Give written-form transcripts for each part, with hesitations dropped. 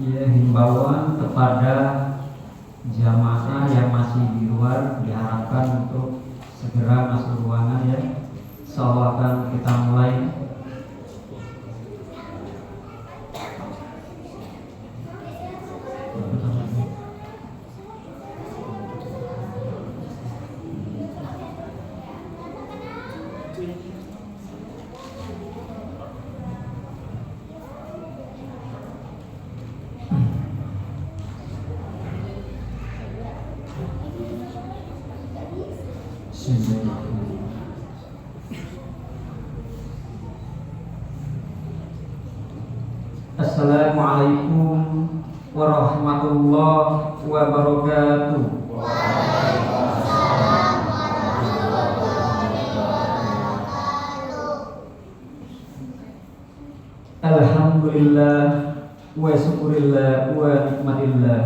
Ya, himbauan kepada jamaah yang masih di luar diharapkan untuk segera masuk ruangan ya. Insyaallah akan kita mulai. Assalamualaikum warahmatullahi wabarakatuh. Alhamdulillah wa syukurillah wa nikmatillah.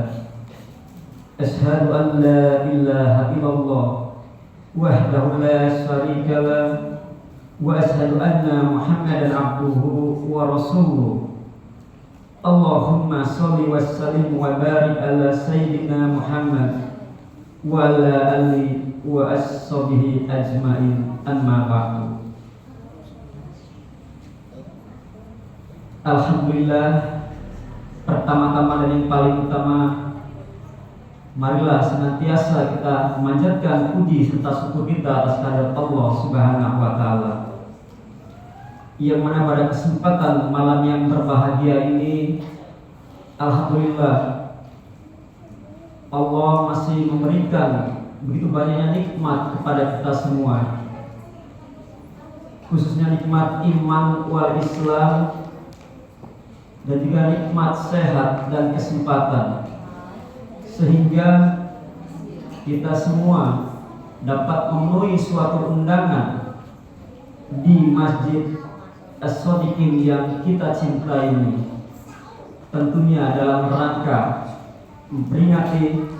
Asyhadu an la ilaha illallah wahdahu la syarika lah wa asyhadu anna Muhammadan abduhu wa rasuluh. Allahumma sholli wa sallim wa barik ala sayyidina Muhammad wa ala alihi wa ashabihi ajmain, amma ba'du. Alhamdulillah, pertama-tama dan yang paling utama, marilah senantiasa kita memanjatkan puji serta syukur kita atas kehadirat Allah Subhanahu wa taala. Yang mana pada kesempatan malam yang berbahagia ini, alhamdulillah, Allah masih memberikan begitu banyaknya nikmat kepada kita semua, khususnya nikmat iman wal Islam dan juga nikmat sehat dan kesempatan, sehingga kita semua dapat memenuhi suatu undangan di Masjid As-Shodiqin yang kita cintai ini, tentunya dalam rangka memperingati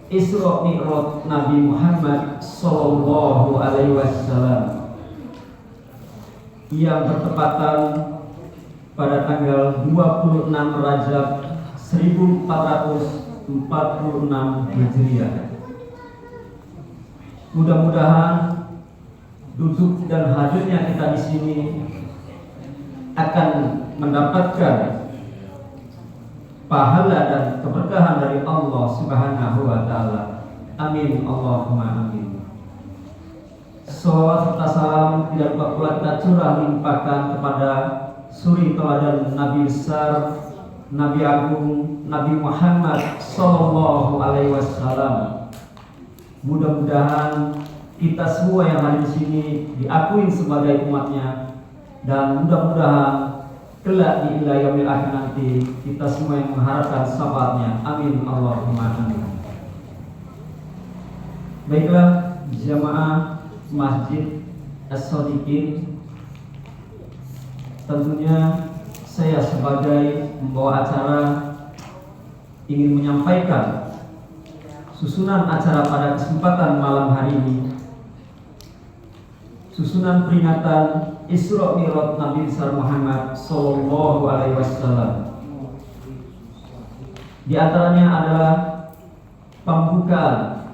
Isra Mi'raj Nabi Muhammad Sallallahu Alaihi Wasallam yang bertepatan pada tanggal 26 Rajab 1446 Hijriah. Mudah-mudahan duduk dan hadirnya kita di sini akan mendapatkan pahala dan keberkahan dari Allah Subhanahu wa taala. Amin Allahumma amin. Salawat serta salam tidak lupa pula kita curah limpahkan kepada suri teladan Nabi besar, Nabi agung, Nabi Muhammad Sallallahu Alaihi Wasallam. Mudah-mudahan kita semua yang hadir di sini diakui sebagai umatnya, dan mudah-mudahan kelak di ila yaumil akhir nanti kita semua yang mengharapkan syafaatnya. Amin Allahumma amin. Baiklah jamaah Masjid As-Shodiqin, tentunya saya sebagai pembawa acara ingin menyampaikan susunan acara pada kesempatan malam hari ini. Susunan peringatan Isra Mi'raj Nabi besar Muhammad Sallallahu Alaihi Wasallam. Di antaranya adalah pembukaan,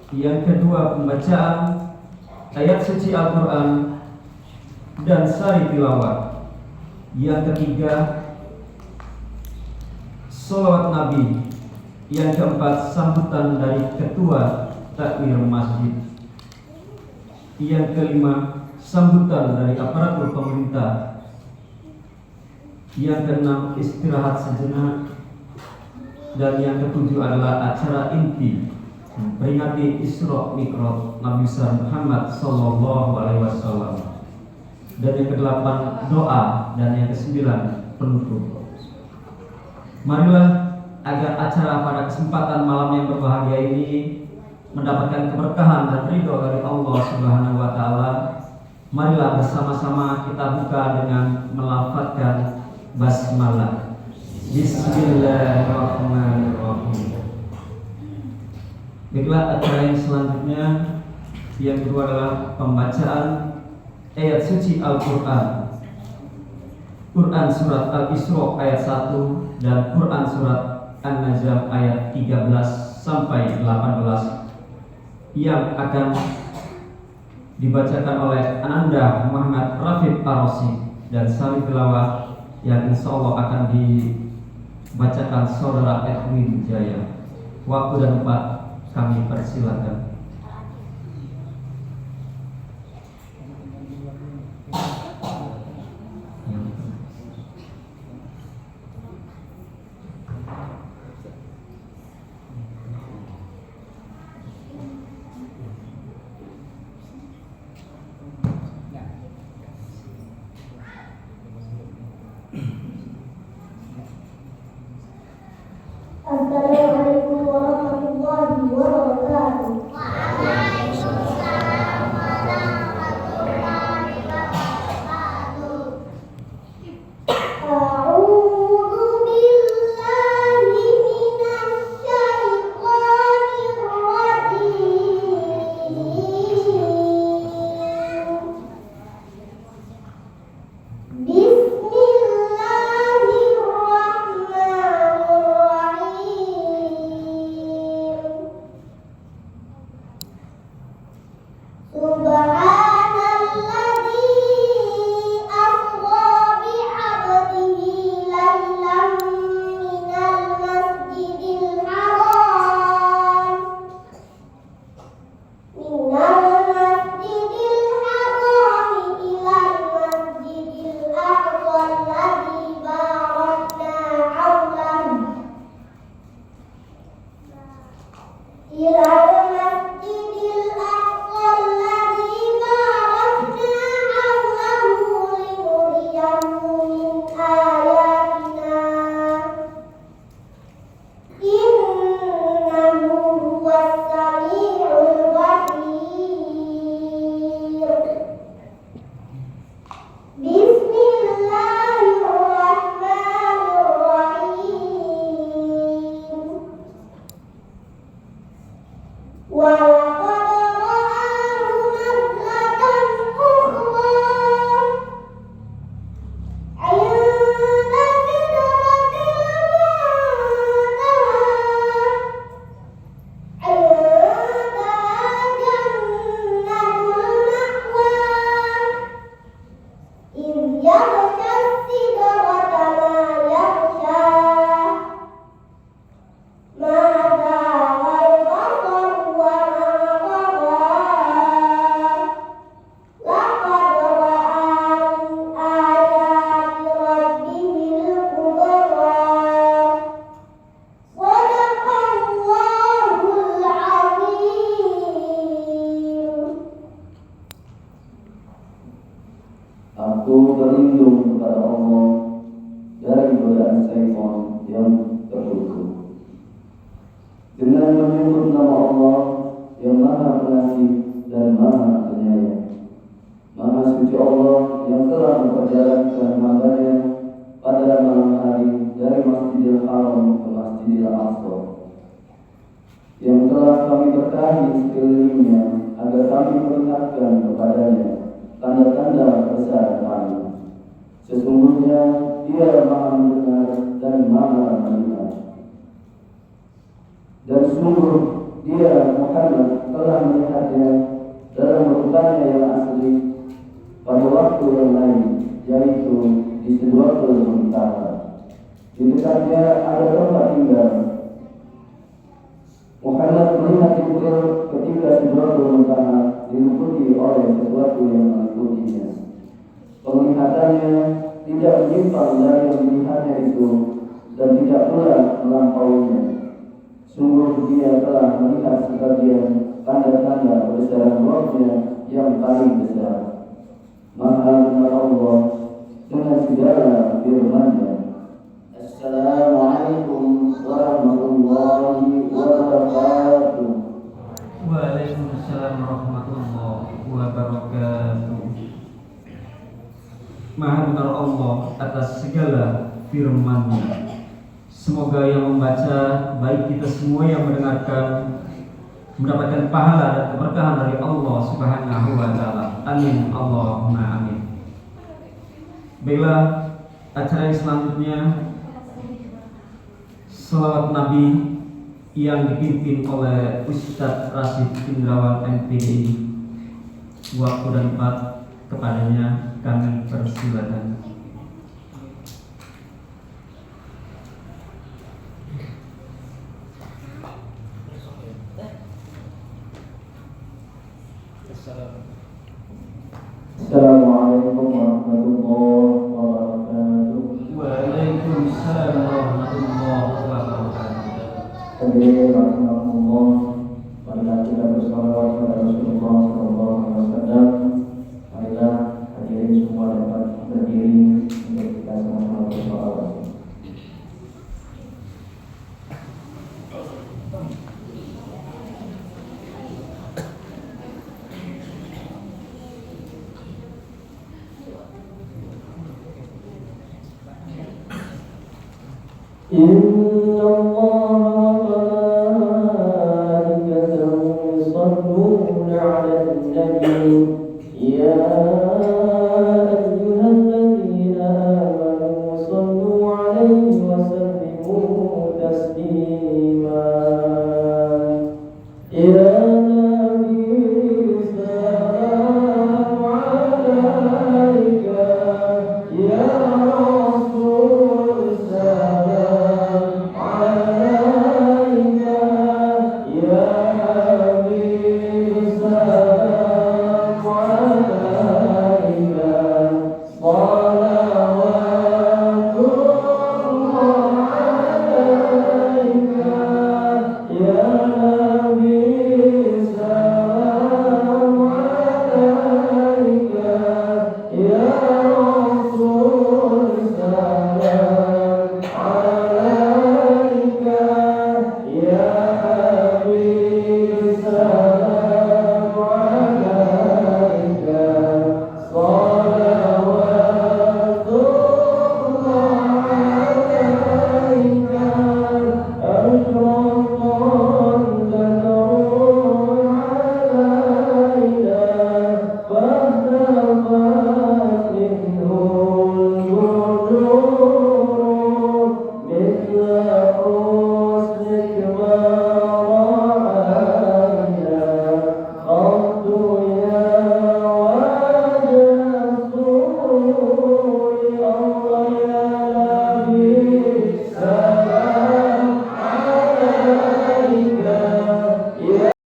yang kedua pembacaan ayat suci Al-Quran dan sari tilawat, yang ketiga sholawat Nabi, yang keempat sambutan dari ketua takmir masjid, yang kelima sambutan dari aparatur pemerintah, yang keenam istirahat sejenak, dan yang ketujuh adalah acara inti memperingati Isra Mi'raj Nabi besar Muhammad Sallallahu Alaihi Wasallam, dan yang kedelapan doa, dan yang kesembilan penutup. Marilah agar acara pada kesempatan malam yang berbahagia ini mendapatkan keberkahan dan ridho dari Allah Subhanahu wa taala. Marilah bersama-sama kita buka dengan melafazkan basmalah. Bismillahirrahmanirrahim. Baiklah, acara yang selanjutnya yang kedua adalah pembacaan ayat suci Al-Quran. Quran surat Al-Isra ayat 1 dan Quran surat An-Najm ayat 13 sampai 18 yang akan dibacakan oleh Ananda Muhammad Rafiq Ar-Rasyid dan Sari Tilawah yang insya Allah akan dibacakan saudara Edwin Jaya. Waktu dan tempat kami persilakan. Assalamualaikum warahmatullahi wabarakatuh. Aku berlindung kepada Allah dari godaan syaitan yang terkutuk. Dengan menyebut nama Allah yang Maha Pengasih dan Maha Penyayang. Maha suci Allah yang telah memperjalankan hamba-Nya pada malam hari dari Masjidil Haram ke Masjidil Aqsa, yang telah kami berkahi sekelilingnya agar kami melihatkan kepadanya tanda-tanda besar kami. Sesungguhnya Dia Maha mendengar dan Maha melihat. Dan sungguh Dia Muhammad telah melihatnya dalam rupa-Nya yang asli pada waktu yang lain, yaitu di Sidratul Muntaha. Di dekatnya ada tempat tinggal. Muhammad melihat Jibril ketika Sidratul Muntaha diliputi oleh sesuatu yang mengikutinya. Penglihatannya tidak menyimpang dari yang dilihatnya itu dan tidak pula melampauinya. Sungguh Dia telah melihat sebagian tanda-tanda kebesaran Rabb-Nya yang paling besar. Maha benar Allah dengan segala firman-Nya. Assalamualaikum warahmatullahi wabarakatuh. Waalaikumsalam warahmatullahi wabarakatuh. Maha benar Allah atas segala firman-Nya. Semoga yang membaca, baik kita semua yang mendengarkan, mendapatkan pahala dan keberkahan dari Allah Subhanahu wa Ta'ala. Amin. Allahumma amin. Baiklah, acara yang selanjutnya Sholawat Nabi yang dipimpin oleh Ustadz Rasid Indrawan MPDI. Waktu dan tempat kepadanya kami persilakan. Assalamualaikum warahmatullahi wabarakatuh. Waalaikumsalam warahmatullahi wabarakatuh. Hadirin rahimakumullah, marilah kita bersalawat kepada Rasulullah sallallahu alaihi wasallam. Marilah hadirin semua dapat berdiri untuk kita sama-sama bersalawat. إن الله وملائكته يصلون على النبي يا أيها الذين آمنوا صلوا عليه وسلموا تسليما يا نبي السلام عليك يا رسول السلام عليك يا حبيب السلام عليك صلوات الله عليك يا نبي السلام عليك يا رسول السلام عليك يا حبيب السلام عليك صلوات الله عليك أكرم ذكرون علينا فاهتفت منه البدور مثل حسنك ما رأينا قط يا وجه السرور الله يا نبي السلام عليك يا رسول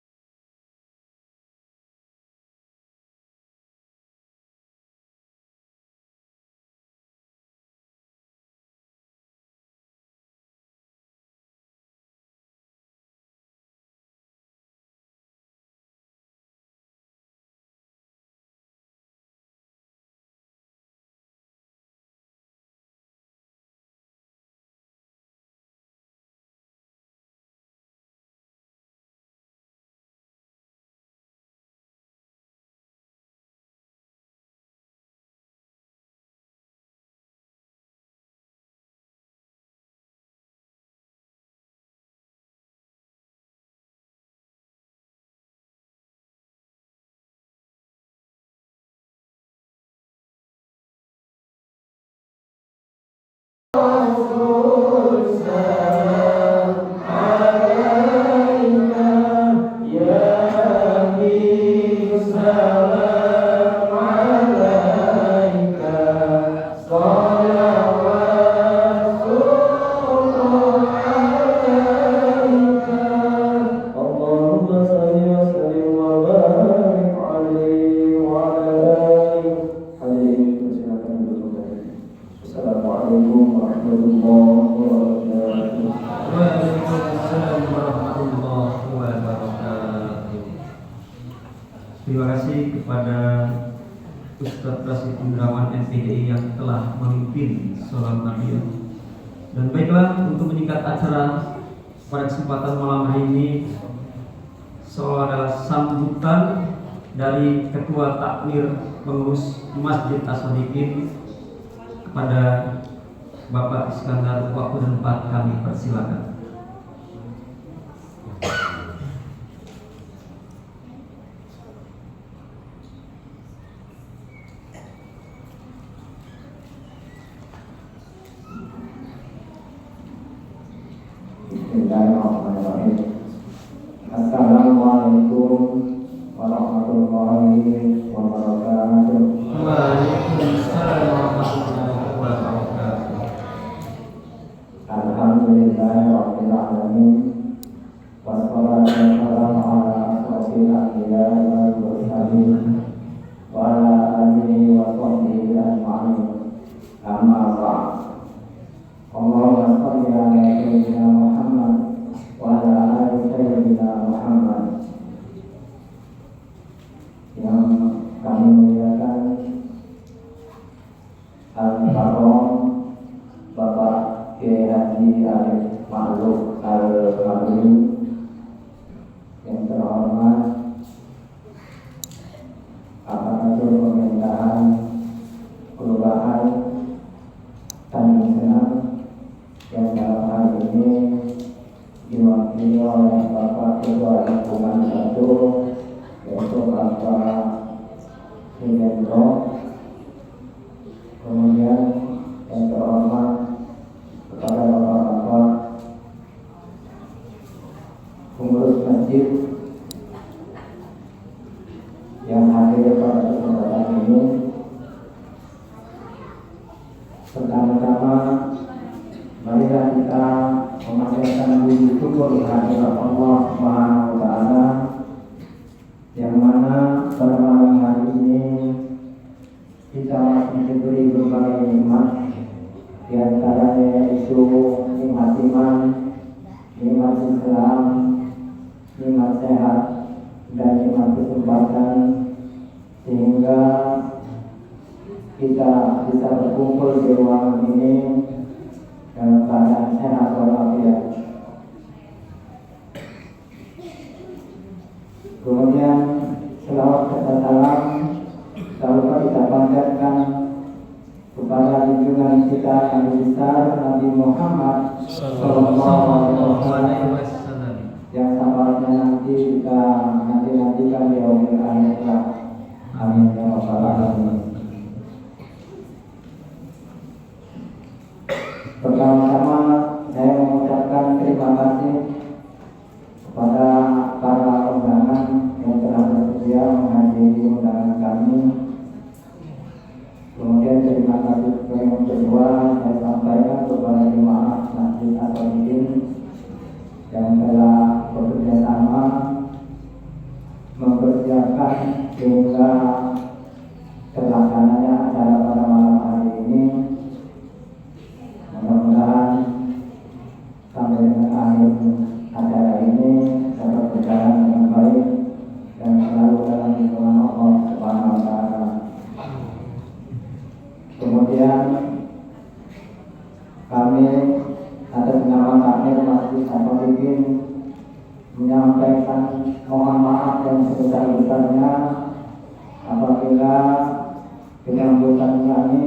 السلام عليك يا حبيب السلام عليك صلوات الله عليك اللهم صل وسلم وبارك عليه وعلى آله. Hadirin persilakan duduk kembali. Assalamualaikum warahmatullahi wabarakatuh. Waalaikumsalam warahmatullahi wabarakatuh. Terima kasih kepada Ustadz Rasid Indrawan MPDI yang telah memimpin sholat Nabi. Dan baiklah, untuk menyingkat acara pada kesempatan malam hari ini, seolah adalah sambutan dari Ketua Takmir Pengurus Masjid As-Shodiqin kepada Bapak Iskandar. Waktu dan tempat kami persilakan. Bismillahirrahmanirrahim. Assalamualaikum warahmatullahi wabarakatuh. Waalaikumsalam warahmatullahi wabarakatuh. Alhamdulillahirabbil alamin. Wassalatu wassalamu ala asyrofil anbiya'i wal mursalin wa ala alihi wa sahbihi ajma'in. Amma ba'd. Allahumma shalli ala sayyidina Muhammad wa ala ali sayyidina Muhammad. Yang kami muliakan Al-Karom Bapak Kiai Haji Arif Makhluk Al-Madri, yang terhormat aparatur pemerintahan Kelurahan Tanjung Senang, yang dalam hal ini diwakili oleh Bapak Ketua Lingkungan 1, yaitu Bapak Sindendro. Kemudian yang terhormat kepada Bapak-Bapak pengurus masjid yang hadir pada kesempatan ini. Pertama-tama, marilah kita memanjatkan puji syukur kehadirat Allah Subhanahu wa Ta'ala, yang mana pada malam hari ini kita masih diberi berbagai nikmat, di antaranya yaitu nikmat iman, nikmat Islam, nikmat sehat, dan nikmat kesempatan, sehingga kita bisa berkumpul di ruangan ini dalam keadaan sehat walafiat. Kemudian selawat serta salam selalu kita panjatkan kepada junjungan kita yang besar Nabi Muhammad Sallallahu Alaihi Wasallam, yang sabarnya nanti kita nantikan di yaumil akhir. Amin ya rabbal alamin. Pertama-tama saya mengucapkan terima kasih kepada para undangan yang telah bersedia menghadiri undangan kami. Kemudian terima kasih yang kedua saya sampaikan kepada jemaah Masjid As-Solihin yang telah bekerja sama mempersiapkan hingga terlaksananya acara pada malam hari ini. Mudah-mudahan sampai dengan akhir acara ini dapat berjalan dengan baik dan selalu dalam lindungan Allah Subhanahu wa Ta'ala. Kemudian kami atas nama takmir Masjid As-Solihin menyampaikan mohon maaf yang sebesar-besarnya apabila penyambutan kami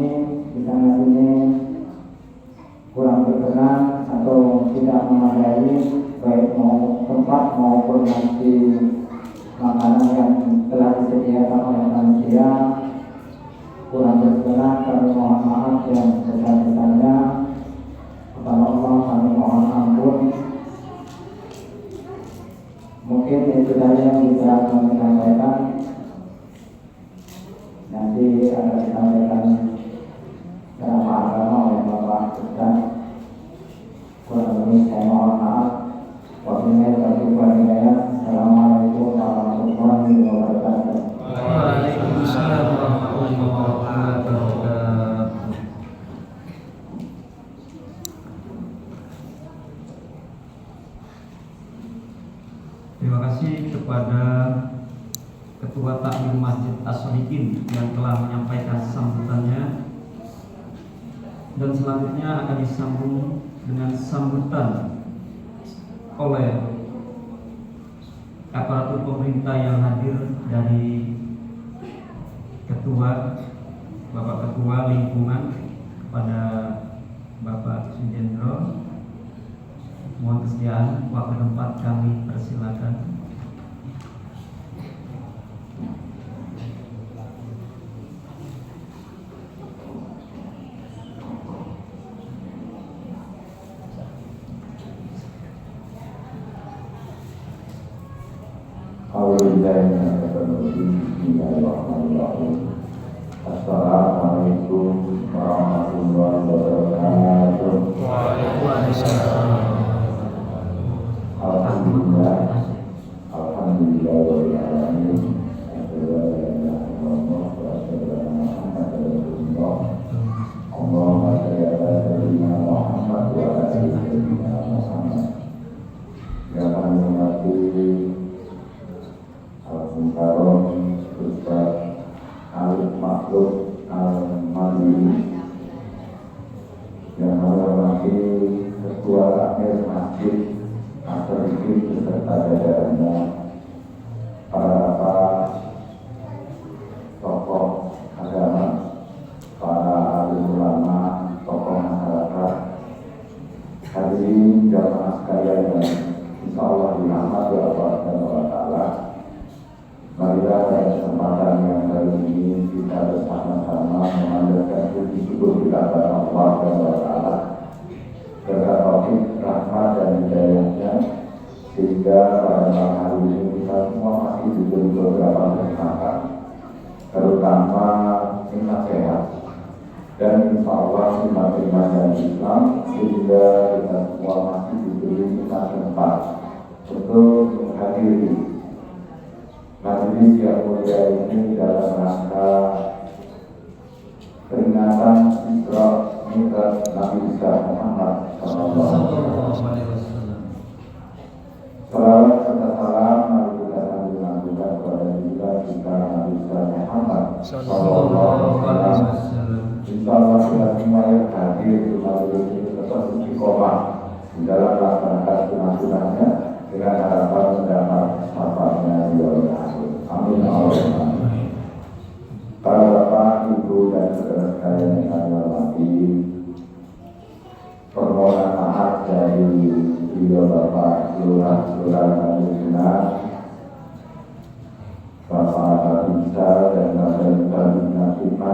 di sana sini kurang berkenan atau tidak memadai, baik mau tempat maupun nanti makanan yang telah disediakan oleh panitia kurang berkenan. Kami mohon maaf yang sebesar-besarnya. Kepada Allah kami mohon ampun. Mungkin itu saja yang bisa kami sampaikan. Nanti akan disampaikan ceramah agama oleh Bapak Ustaz. Kurang lebih saya mohon maaf. Wabillahi taufiq wal hidayah. Assalamualaikum warahmatullahi wabarakatuh. Waalaikumsalam warahmatullahi wabarakatuh. Terima kasih kepada Ketua Takmir Masjid As-Solihin yang telah menyampaikan sambutannya. Dan selanjutnya akan disambung dengan sambutan oleh aparatur pemerintah yang hadir dari Bapak Ketua Lingkungan kepada Bapak Sujendro. Mohon kesediaan waktu tempat kami persilakan. Bismillahirrahmanirrahim. Assalamualaikum warahmatullahi wabarakatuh. Alhamdulillah, alhamdulillah wa alamin. Allahumma shalli ala sayyidina Muhammad wa ala ali sayyidina Muhammad. Ya Mati Al-Mukarram Ustaz Al-Makhluk Al-Mandiri, yang menghormati Ketua Akhir Masjid Al-Syarif beserta jajarannya, para tokoh agama, para alim ulama, tokoh masyarakat, hadirin jamaah sekalian yang insya Allah dirahmati Allah Subhanahu wa Ta'ala. Marilah pada kesempatan yang kali ini kita bersama-sama memanjatkan puji syukur kita kepada Allah Subhanahu wa Ta'ala berkat taufik, rahmat dan hidayahnya, sehingga pada malam hari ini kita semua masih diberi beberapa kesempatan, terutama nikmat sehat dan insya Allah nikmat Islam, sehingga kita semua masih diberi nikmat tempat untuk menghadiri majelis yang mulia ini dalam rangka peringatan Isra Mi'raj Nabi besar Muhammad sallallahu alaihi wasallam. Salawat serta salam mari kita lanjutkan kepada kita Nabi besar Muhammad sallallahu alaihi wasallam. Insyaallah kita semua yang hadir di majelis ini tetap istiqomah di dalam melaksanakan sunah-sunahnya dengan harapan mendapat syafaatnya di yaumil akhir. Amin. Para bapak, ibu dan saudara sekalian yang kami hormati, permohonan maaf dari beliau Bapak Lurah Banjarnegara, Bapak Babinsa dan Bapak Babinsa,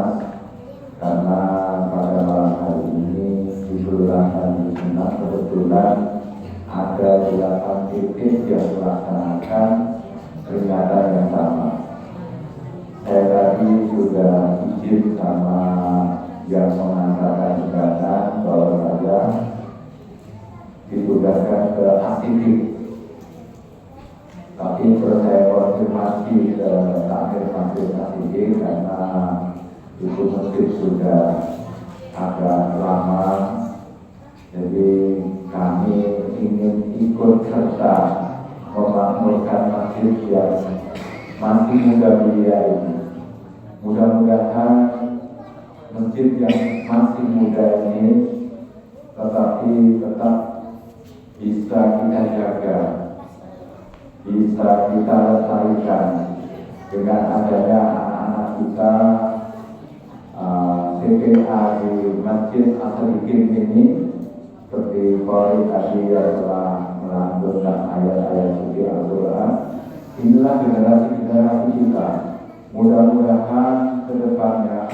karena pada malam hari ini di Kelurahan Banjarnegara kebetulan ada 8 titik yang melaksanakan peringatan yang sama. Saya tadi sudah izin sama yang mengantarkan peringatan bahwa saja ditugaskan ke Asifik. Tapi terus saya konfirmasi ke Takmir Masjid Asifik karena itu masjid sudah agak lama, jadi kami ingin ikut serta memakmurkan masjid yang masih muda belia ini. Mudah-mudahan masjid yang masih muda ini tetapi tetap bisa kita jaga, bisa kita lestarikan dengan adanya anak-anak kita CPA di Masjid Al-Syarif ini, seperti Qori tadi yang telah melantunkan ayat-ayat suci Al-Quran. Inilah generasi-generasi kita. Mudah-mudahan ke depannya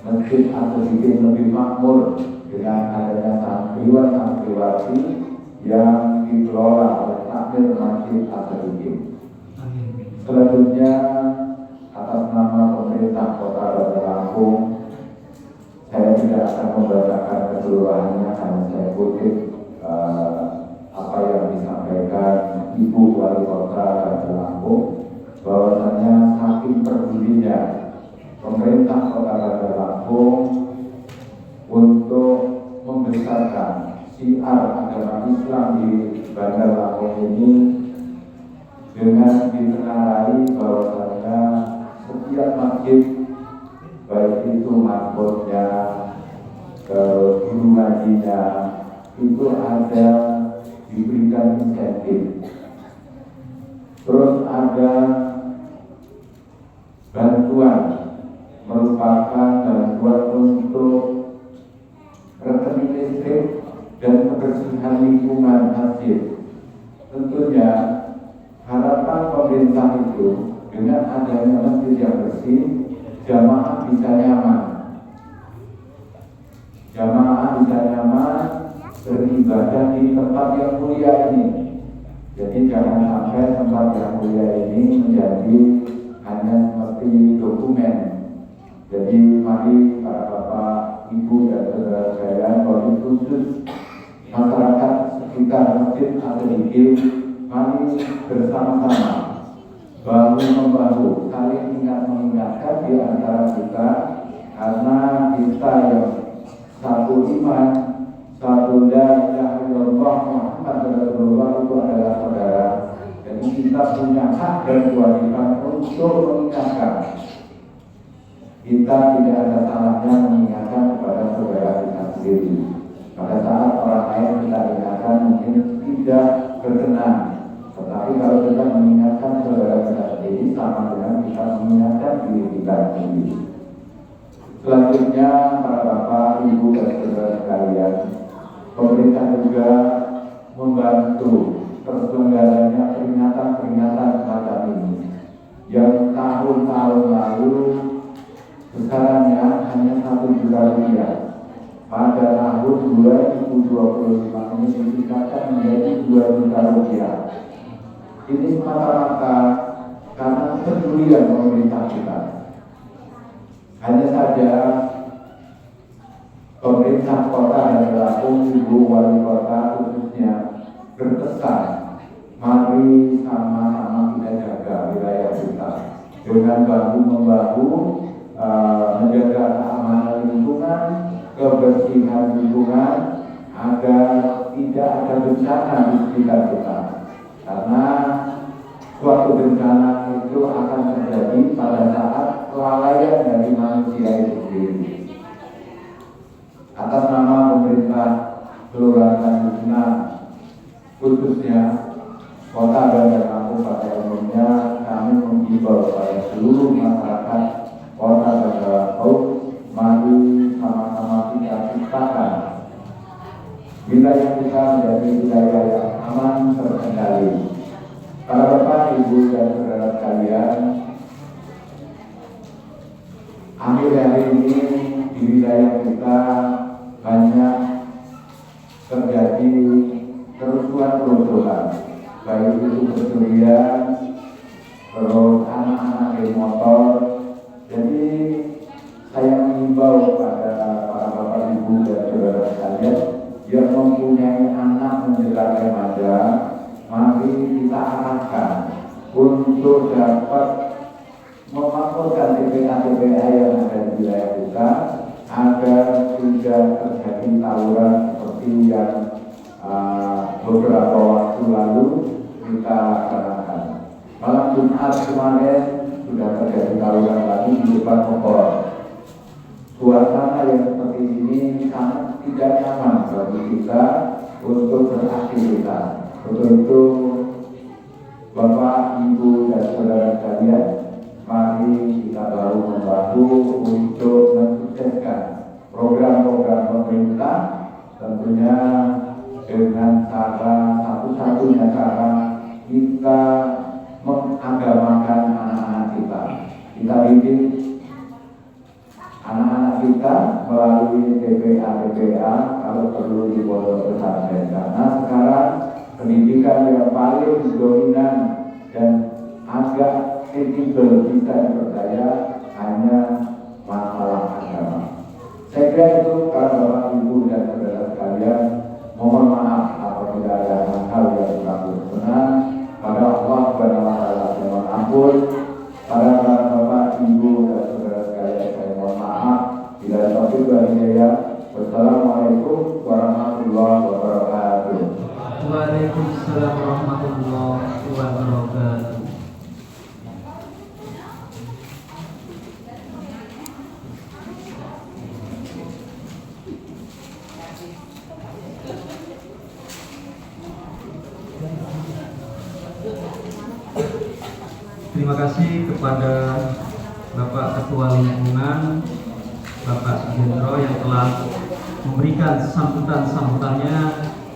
Masjid Al-Syarif lebih makmur dengan adanya santriwan-santriwati yang dikelola oleh Takmir Masjid Al-Syarif. Selanjutnya, atas nama pemerintah Kota Bandar Lampung, saya tidak akan membacakan keseluruhannya, hanya saya kutip apa yang disampaikan Ibu Wali Kota Bandar Lampung, bahwasanya saking pedulinya pemerintah Kota Bandar Lampung untuk membesarkan syiar agama Islam di Bandar Lampung ini, dengan ditengarai bahwasanya setiap masjid, baik itu makmurnya, guru ngajinya, itu ada diberikan insentif. Terus ada bantuan, merupakan bantuan untuk rekening listrik dan kebersihan lingkungan masjid. Tentunya harapan pemerintah itu dengan adanya masjid yang bersih, jamaah bisa nyaman. Jamaah bisa nyaman beribadah di tempat yang mulia ini. Jadi jangan sampai tempat yang mulia ini menjadi hanya seperti dokumen. Jadi mari para bapak, ibu dan saudara sekalian, wabil khusus masyarakat sekitar Masjid Al-Iqim, mari bersama-sama bahu membahu saling mengingatkan di antara kita, karena kita yang satu iman, satu la ilaha illallah Muhammad Rasulullah itu adalah saudara. Jadi kita punya hak dan kewajiban untuk mengingatkan. Kita tidak ada salahnya mengingatkan kepada saudara kita sendiri. Pada saat orang lain kita ingatkan mungkin tidak berkenan, tetapi kalau kita mengingatkan saudara kita sendiri sama dengan kita mengingatkan diri kita sendiri. Selanjutnya para bapak, ibu dan saudara sekalian, pemerintah juga membantu terselenggaranya peringatan-peringatan semacam ini yang tahun-tahun lalu besarannya hanya 1 juta rupiah. Pada tahun 2025 ini ditingkatkan menjadi 2 juta rupiah. Ini semata-mata karena kepedulian pemerintah kita. Hanya saja pemerintah kota dan Lampung, ibu wali kota khususnya berpesan, mari sama-sama kita jaga wilayah kita dengan bahu membahu, menjaga keamanan lingkungan, kebersihan lingkungan, agar tidak ada bencana di sekitar kita. Karena suatu bencana itu akan terjadi pada saat kelalaian dari manusia itu sendiri. Atas nama pemerintah Kelurahan Tanjung, khususnya Kota Bandar Lampung pada umumnya, kami mengimbau kepada seluruh masyarakat Kota Bandar Lampung, mari sama-sama kita ciptakan wilayah kita menjadi wilayah yang aman terkendali. Para bapak, ibu dan saudara sekalian, akhir-akhir ini di wilayah kita banyak terjadi kerusuhan-kerusuhan, baik itu pencurian, terus anak-anak geng motor. Jadi saya mengimbau pada para bapak, ibu dan saudara sekalian yang mempunyai anak menjelang remaja, mari kita arahkan untuk dapat melaporkan TPA-TPA yang ada di wilayah kita, agar tidak terjadi tawuran seperti yang beberapa waktu lalu kita laksanakan. Malam Jumat kemarin sudah terjadi tawuran lagi di depan Bogor. Suasana yang seperti ini sangat tidak nyaman bagi kita untuk beraktivitas. Untuk itu, Bapak, Ibu, dan saudara sekalian, mari kita bahu membahu untuk mensukseskan program-program pemerintah, tentunya dengan cara satu-satunya cara kita mengagamakan anak-anak kita. Kita didik anak-anak kita melalui TPA-TPA, kalau perlu di pondok pesantren. Karena sekarang pendidikan yang paling dominan dan agak kredibel bisa dipercaya hanya masalah agama. Saya kira itu para bapak, ibu dan saudara sekalian. Mohon maaf apabila ada hal yang kurang berkenan. Pada Allah Subhanahu wa Ta'ala saya mohon ampun. Pada para bapak, ibu dan saudara sekalian saya mohon maaf. Bila taufik wal hidayah. Wassalamualaikum warahmatullahi wabarakatuh. Waalaikumsalam warahmatullahi wabarakatuh. Terima kasih kepada Bapak Ketua Lingkungan, Bapak Sugendro, yang telah memberikan sambutannya.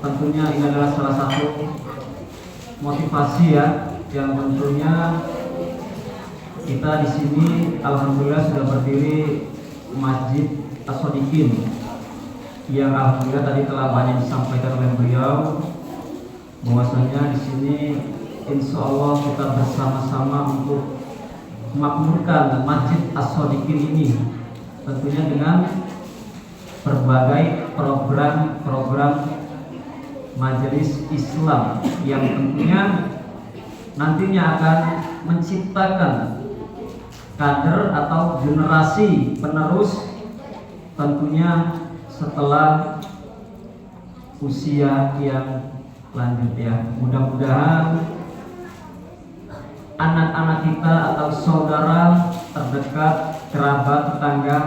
Tentunya ini adalah salah satu motivasi ya, yang tentunya kita di sini alhamdulillah sudah berdiri Masjid As-Shodiqin, yang alhamdulillah tadi telah banyak disampaikan oleh beliau bahwasanya di sini insya Allah kita bersama-sama untuk memakmurkan Masjid As-Shodiqin ini, tentunya dengan berbagai program-program majelis Islam yang tentunya nantinya akan menciptakan kader atau generasi penerus tentunya setelah usia yang lanjut ya. Mudah-mudahan anak-anak kita atau saudara terdekat, kerabat, tetangga,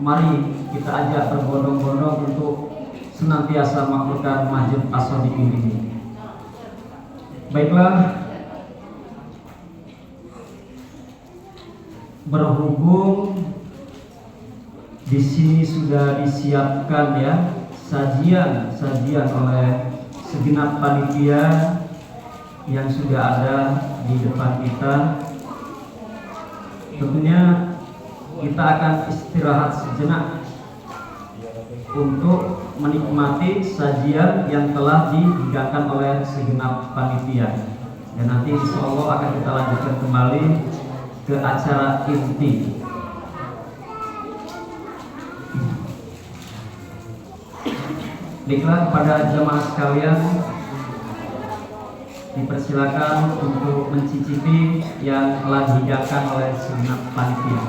mari kita ajak berbondong-bondong untuk senantiasa makmurkan Masjid As-Shodiqin ini. Baiklah, berhubung di sini sudah disiapkan ya sajian oleh segenap panitia yang sudah ada di depan kita. Tentunya kita akan istirahat sejenak untuk menikmati sajian yang telah dihidangkan oleh segenap panitia. Dan nanti insya Allah akan kita lanjutkan kembali ke acara inti. Baiklah, kepada jemaah sekalian dipersilakan untuk mencicipi yang telah dihidangkan oleh segenap panitia.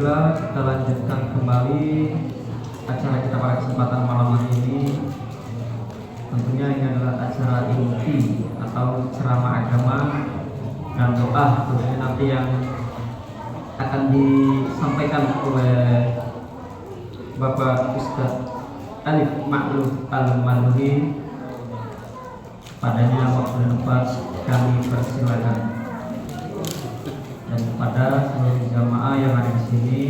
baiklah, kita lanjutkan kembali acara kita pada kesempatan malam hari ini. Tentunya ini adalah acara inti atau ceramah agama dan doa tentunya nanti yang akan disampaikan oleh Bapak Ustadz Alif Ma'ruf Al-Manuhi. Padanya waktu dan tempat kami persilakan. Dan kepada seluruh jamaah yang ada di sini,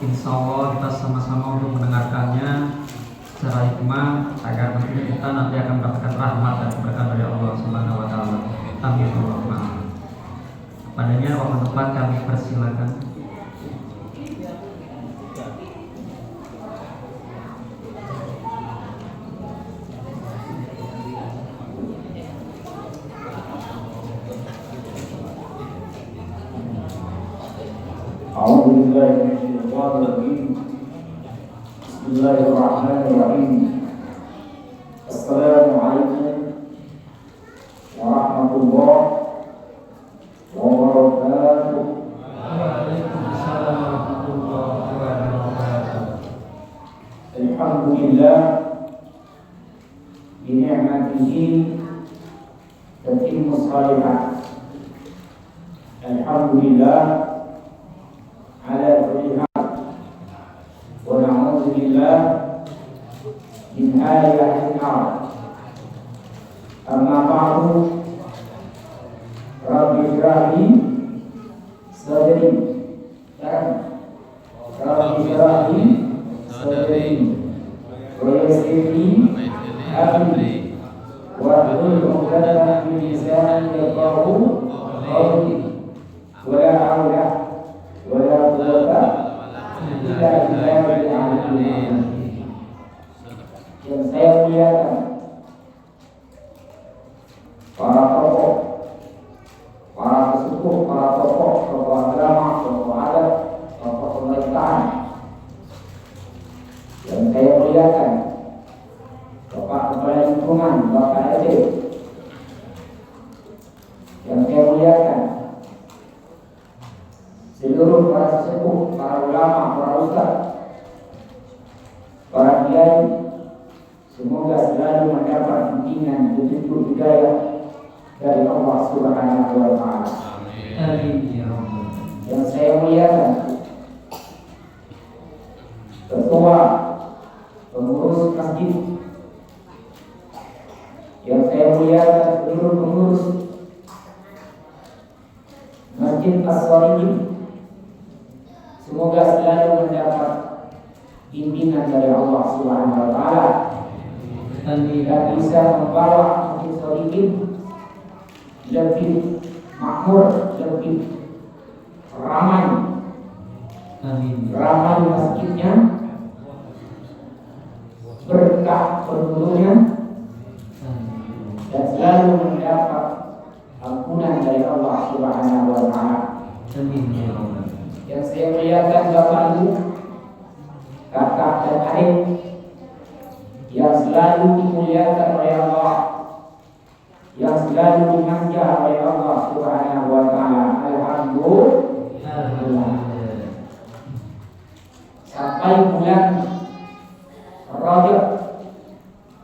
insya Allah kita sama-sama untuk mendengarkannya secara hikmah agar kita nanti akan mendapatkan rahmat dan berkah dari Allah Subhanahu wa taala. Amin Allahumma. Padanya waktu tempat kami persilakan. أعوذ بالله من الشيطان الرجيم بسم الله الرحمن الرحيم السلام عليكم ورحمة الله وبركاته. Waalaikumsalam warahmatullahi wabarakatuh. الحمد لله بنعمته تتم الصالحات. الحمد لله على كل حال ونعوذ بالله من حال أهل النار. أما بعد رب اشرح لي صدري رب اشرح لي صدري ويسر لي أمري واحلل عقدة من لساني يفقهوا قولي ولا حول ولا قوة إلا بالله العلي. Yang saya muliakan para tokoh, para pesepuh, para tokoh agama, tokoh adat, tokoh pemerintahan. Yang saya muliakan Bapak Kepala Lingkungan, Bapak RT. Yang saya muliakan seluruh para sesepuh, para ulama, para ustaz, para kiai, semoga selalu mendapat bimbingan petunjuk hidayah dari Allah Subhanahu wa taala. Amin ya rabbal. Yang saya muliakan ketua pengurus masjid, yang saya muliakan seluruh pengurus Masjid As-Salihin, semoga selalu mendapat bimbingan dari Allah Subhanahu wa taala dan bisa membawa Masjid Salihin lebih makmur, lebih ramai. Amin. Ramai masjidnya, berkah penghulunya, dan selalu mendapat ampunan dari Allah Subhanahu wa taala. Amin ya rabbal. Yang saya muliakan Bapak Ibu, kakak dan adik yang selalu dimuliakan oleh Allah, yang selalu dimanja oleh Allah Subhanahu wa taala. Alhamdulillah. Sampai bulan Rajab.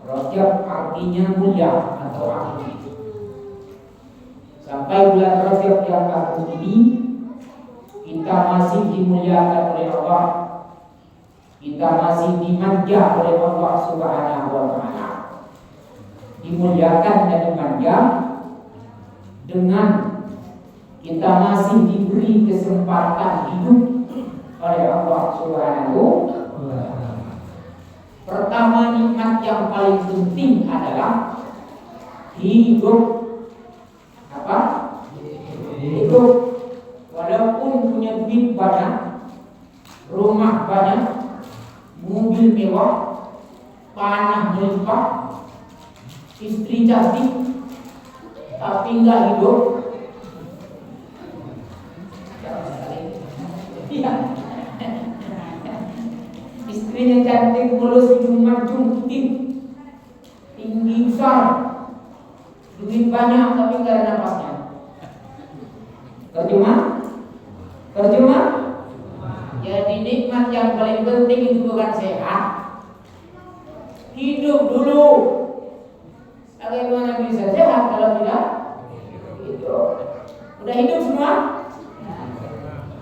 Rajab artinya mulia atau agung. Sampai bulan Rajab yang agung ini kita masih dimuliakan oleh Allah, kita masih dimanja oleh Allah Subhanahu wa taala. Dimuliakan dan dimanja dengan kita masih diberi kesempatan hidup oleh Allah Subhanahu wa taala. Pertama, nikmat yang paling penting adalah hidup. Apa? Hidup. Walaupun punya duit banyak, rumah banyak, mobil mewah, tanah melimpah, istri cantik, tapi nggak hidup. Iya. Istrinya cantik, mulus, hidung mancung, tinggi besar, duit banyak, tapi nggak ada napasnya. Terjemah? yang paling penting itu bukan sehat, hidup dulu. Bagaimana bisa sehat kalau tidak hidup? Udah hidup semua?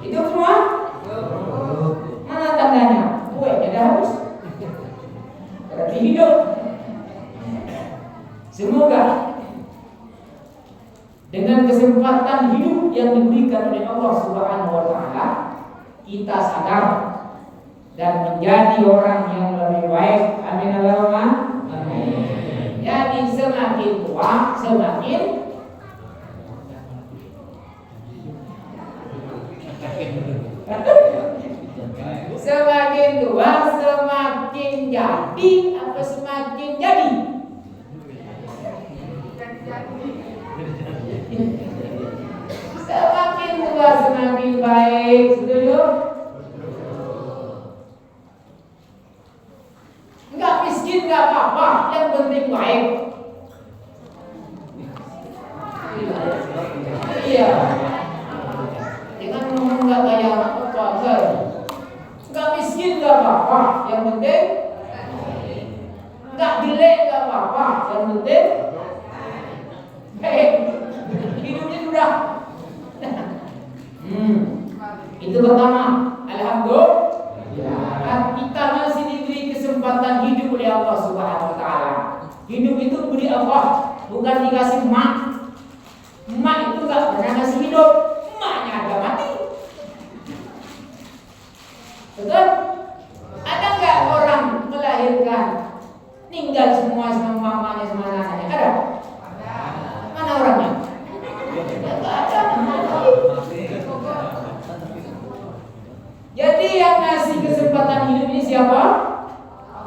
Hidup semua? Mana tandanya? Kue udah habis. Berarti hidup. Semoga dengan kesempatan hidup yang diberikan oleh Allah Subhanahu wa taala, kita sadar dan menjadi orang yang lebih baik. Amin Allahumma amin. Jadi semakin tua semakin tua semakin jadi apa semakin jadi? Semakin tua semakin baik. Setuju? Enggak miskin enggak apa-apa, yang penting baik. Iya. Jangan ngomong enggak kayak apa. Enggak miskin enggak apa-apa, yang penting enggak jelek enggak apa-apa, yang penting hidupnya sudah. Itu pertama. Alhamdulillah, kita masih diberi kesempatan hidup oleh Allah Subhanahu wa taala. Hidup itu beri Allah, bukan dikasih emak. Emak itu enggak pernah ngasih hidup, emaknya ada mati. Betul? Ada enggak orang melahirkan tinggal semua sama mamanya sama anaknya? Ada? Mana orangnya? Jadi yang ngasih kesempatan hidup ini siapa?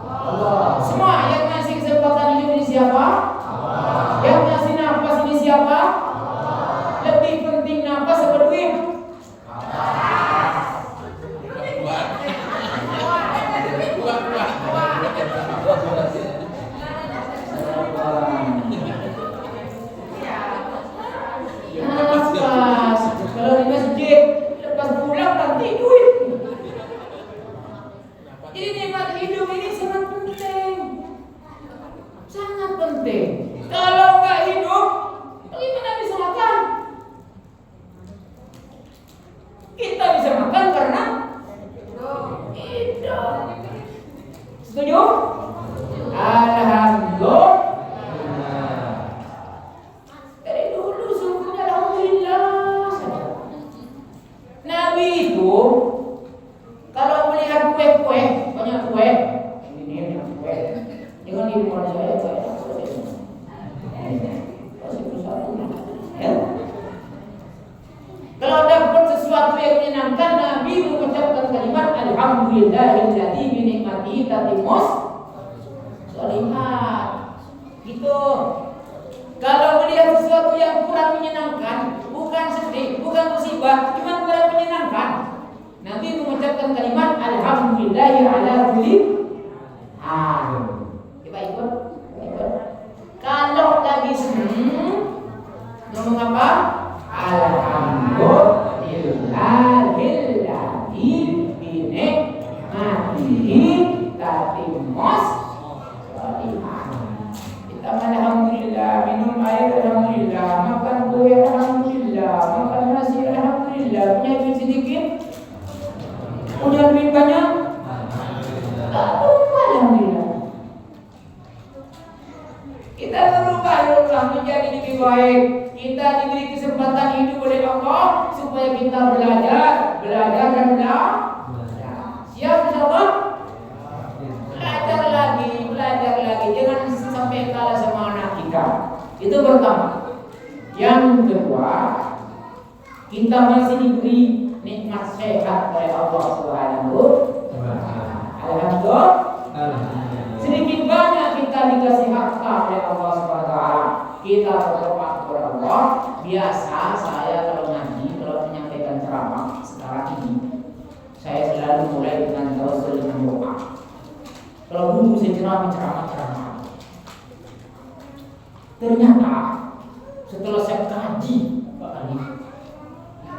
Allah. Semua yang ngasih kesempatan hidup ini siapa? Allah. Yang ngasih nafas ini siapa? Allah. Lebih penting nafas apa duit? Nafas. Kalau di masjid lepas pulang nanti duit. Jadi nikmat hidup ini sangat penting. Sangat penting. Kalau nggak hidup, bagaimana bisa makan? Kita bisa makan karena hidup. Setuju? Alhamdulillah. Dari dulu sungguhnya alhamdulillah. Nabi itu kalau melihat kue-kue, banyak kue, ini kue, jangan di rumah saya ya. Kalau dapat sesuatu yang menyenangkan, Nabi mengucapkan kalimat Alhamdulillahilladzi bi ni'matihi tatimmus shalihat. Gitu. Kalau melihat sesuatu yang kurang menyenangkan, bukan sedih, bukan musibah, cuma kurang menyenangkan, Nabi mengucapkan kalimat Alhamdulillahi ala kulli hal. Kita ikut. Kalau lagi senang, ngomong apa? Alhamdulillahilladzi bi ni'matihi tatimmus shalihat. Kita alhamdulillah, minum air alhamdulillah, makan kue alhamdulillah, makan nasi alhamdulillah, punya duit sedikit, punya duit banyak, alhamdulillah. Kita berubah menjadi lebih baik. Kita diberi kesempatan hidup oleh Allah supaya kita belajar dan belajar. Siap insyaallah? Belajar lagi, jangan sampai kalah sama anak kita. Itu pertama. Yang kedua, kita masih diberi nikmat sehat oleh Allah Subhanahu wa taala. Alhamdulillah. Sedikit banyak kita dikasih harta oleh Allah Subhanahu wa taala. Kita berdoa kepada Allah. Biasa saya kalau ngaji, kalau menyampaikan ceramah sekarang ini, saya selalu mulai dengan tawassul dengan doa. Kalau dulu saya ceramah. Ternyata setelah saya kaji, Pak Ali,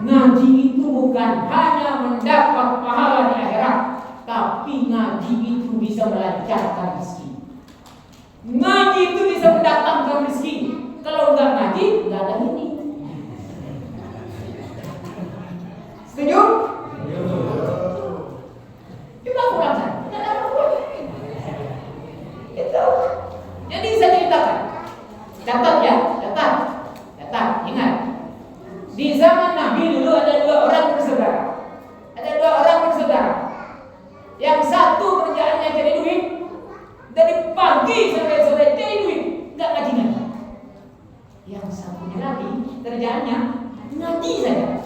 ngaji itu bukan hanya mendapat pahala di akhirat, Tapi ngaji itu bisa melancarkan rezeki. Ngaji itu bisa mendatangkan rezeki. Kalau nggak ngaji, nggak ada ini. Setuju? Coba kurangkan. Nggak ada apa-apa. Itu. Jadi saya ceritakan. Catat ya, catat. Ingat. Di zaman Nabi dulu ada 2 orang bersaudara. Yang satu kerjaannya cari duit, dari pagi sampai sore cari duit, nggak ngaji. Yang satunya lagi kerjaannya ngaji saja.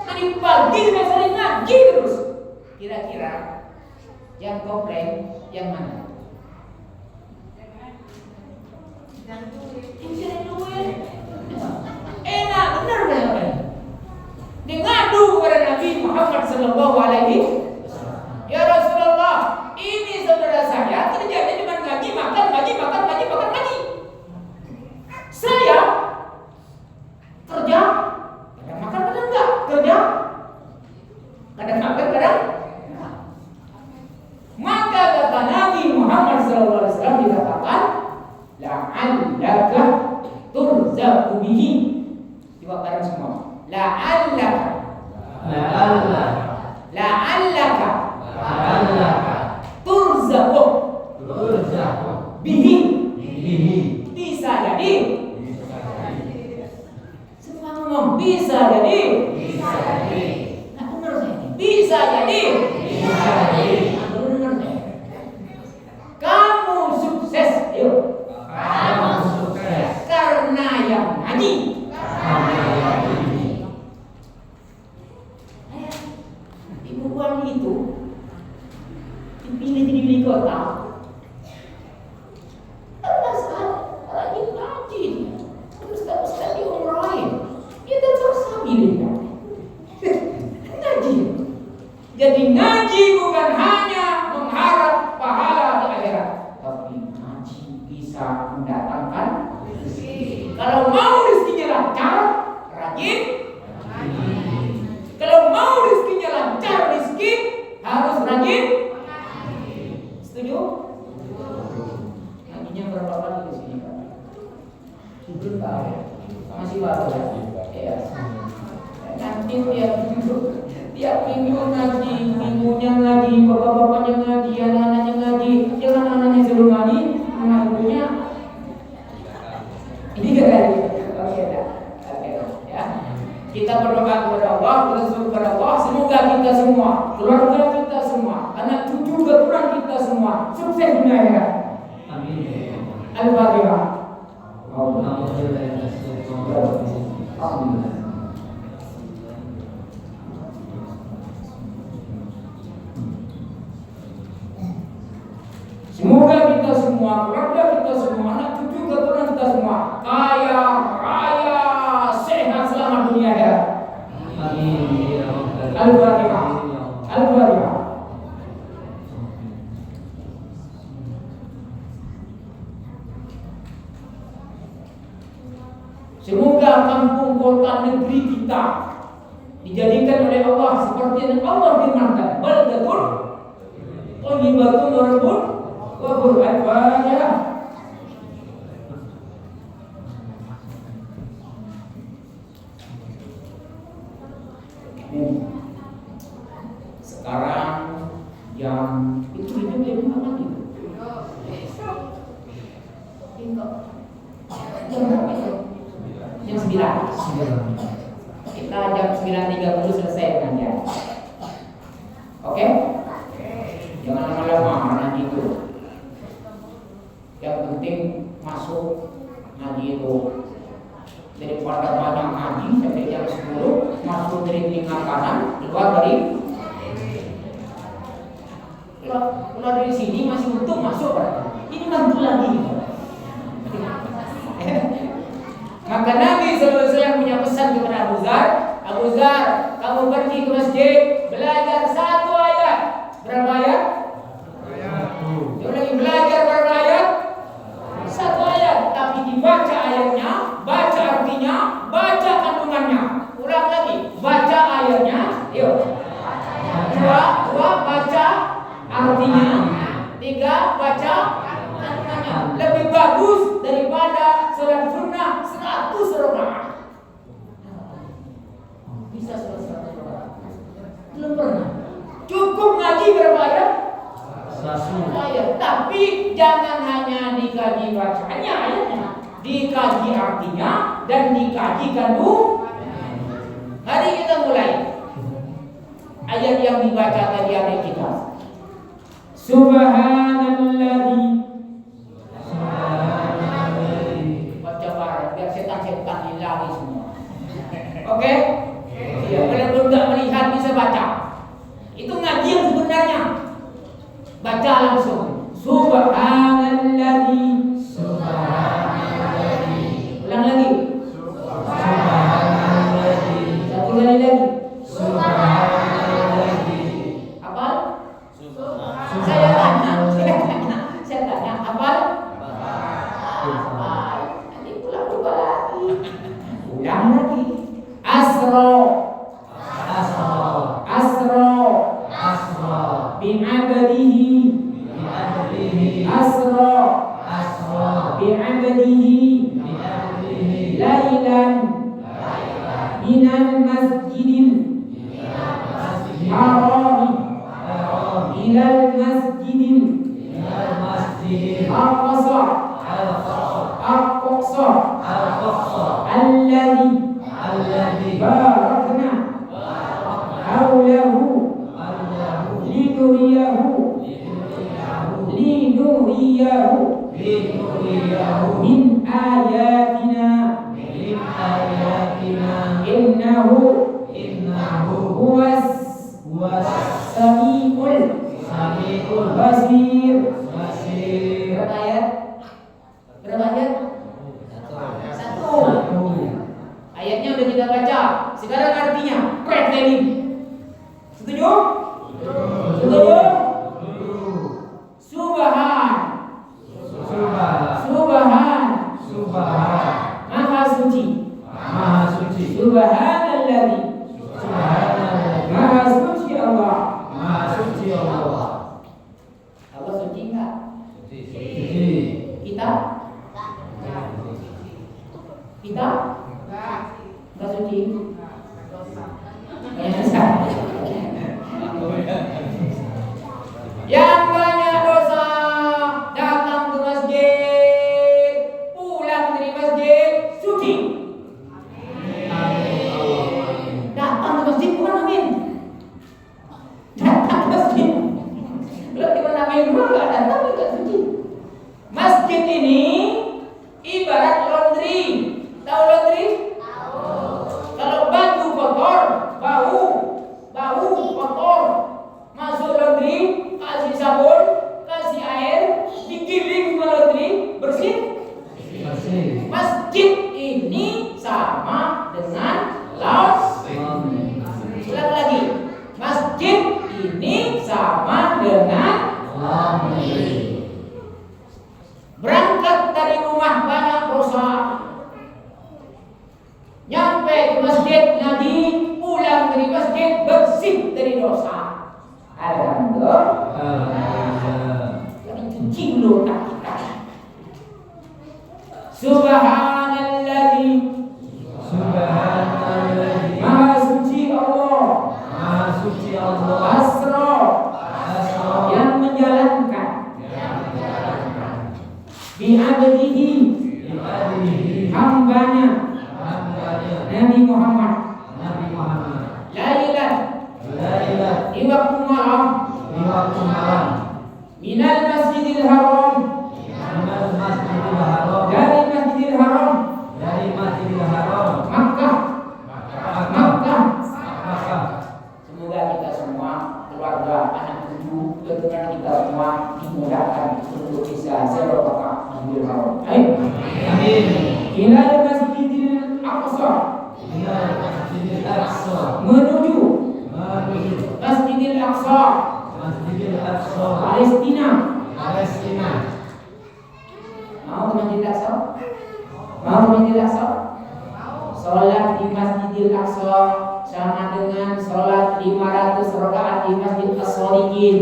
Dari pagi sampai sore ngaji terus. Kira-kira yang komplain yang mana? Yang cari duit. Enak benar kan? Dia ngadu kepada Nabi Muhammad sallallahu alaihi wasallam. Ya Rasulullah, ini saudara saya kerjanya cuma ngaji, makan. Saya kerja, kadang makan, kadang enggak. Kerja, kadang makan, kadang enggak. Maka kata Nabi Muhammad SAW dikatakan, la'allaka turzaqu bihi. Coba bareng semua. La'allaka turzaqu bihi. Bisa jadi. Semua ngomong bisa jadi. Nah, benar saya ini. Bisa jadi. Benar saya. Kamu sukses, yuk. Kamu sukses karena yang ngaji. Ibu Puan itu dipilih jadi wali kota. Karena saat rajin ngaji, terus diumrohin, dia terpaksa pilih ngaji. Jadi ngaji bukan hanya mengharap pahala di akhirat, tapi ngaji bisa mendatangkan rezeki. Kalau mau rezekinya lancar, rajin. Kalau mau rezekinya lancar, rezeki harus rajin. Setuju? Ngajinya berapa kali di sini, Pak? Belum tahu. Masih baru ya? Iya. Nanti tiap minggu ngaji, minggunya ngaji, bapak-bapaknya ngaji, anak-anaknya ngaji, jangan anak-anaknya sebelum ngaji, mengakunya ini gak ngaji. Oke, ya. Kita berdoa kepada Allah, bersyukur kepada Allah, semoga kita semua, keluarga kita semua, anak cucu keturunan kita semua sukses dunia akhirat. Amin. Al-Fatihah. Semoga kita semua, keluarga kita semua, anak cucu keturunan kita semua kaya, raya, sehat selama dunia akhirat. Amin. Al-Fatihah. Al-Fatihah. Semoga kampung kota negeri kita dijadikan oleh Allah seperti yang Allah firmankan, baldatun thayyibatun wa rabbun ghafur. Al-Fatihah. Sekarang yang itu apa lagi? Jam berapa itu? Jam 9. Kita jam 9.30 selesai pengajian. Oke? Jangan lama-lama ngaji itu. Yang penting masuk ngaji itu. Daripada banyak ngaji sampai jam 10, masuk dari telinga kanan, keluar dari sini masih untung masuk, ini mantul lagi. Maka Nabi SAW punya pesan kepada Abu Zar, kamu pergi ke masjid, belajar 1 ayat. Berapa ayat? Dia lagi belajar berapa ayat? 1 ayat, tapi dibaca ayatnya, baca artinya, baca kandungannya. Ulang lagi, baca ayatnya, yuk. Dua, baca bagus daripada sholat sunnah 100 rakaat. Bisa sholat 100 rakaat? Belum pernah. Cukup ngaji berapa ayat? 1 ayat. Tapi jangan hanya dikaji bacanya ayatnya, dikaji artinya dan dikaji kandung. Mari kita mulai. Ayat yang dibaca tadi adik kita. Subhanalladzi. Baca bareng biar setan-setan ini lari semua. Oke? Ya, kalau tidak melihat bisa baca. Itu ngaji yang sebenarnya. Baca langsung. Subhanalladzi. Ulang lagi. Subhanalladzi. Satu kali lagi. Subhanalladzi. Hafal? Saya tanya, hafal? Hafal. Nanti pulang lupa lagi. Ulang lagi. Asro. Bi'abadihi. Asro. Bi'abadihi. Lailan. Minal masjidil harami ilal masjidil aqsa alladhi barakna hawlahu linuriyahu min ayatina innahu huwas samiul basir. Berapa ayat? Satu. Ayatnya udah kita baca. Sekarang artinya preteling. Setuju? Subhan. Maha suci. Subhanalladzi. Maha suci Allah. Allah suci enggak? Kita? Enggak suci. Yang banyak dosa datang ke masjid, pulang dari masjid suci. Datang ke masjid bukan amin. Datang ke masjid. Kalau kita amin enggak datang juga suci. Masjid ini ibarat laundry. Tahu laundry? Kalau baju kotor, bau kotor, masuk laundry, kasih sabun, kasih air, digiling ke laundry, bersih. Masjid ini sama dengan laundry. Ulang lagi. Masjid ini sama dengan laundry. Berangkat dari rumah banyak dosa, nyampe ke masjid ngaji, pulang dari masjid bersih dari dosa. Alhamdulillah. Jadi cuci dulu tak kita. Subhanalladzi. Maha suci Allah. Asra. Yang menjalankan. Bi'abdihi. Hambanya Nabi Muhammad. Lailan. Di waktu malam. Minal masjidil haram. Dari masjidil haram. Makkah. Semoga kita semua, keluarga, anak cucu, keturunan kita semua dimudahkan untuk bisa ziarah Masjidil Haram. Amin. Ilal Masjidil Aqsa. Menuju Masjidil Aqsa. Palestina. Mau ke Masjidil Aqsa? Salat di Masjidil Aqsa sama dengan salat 500 rakaat di Masjid As-Shadiqin.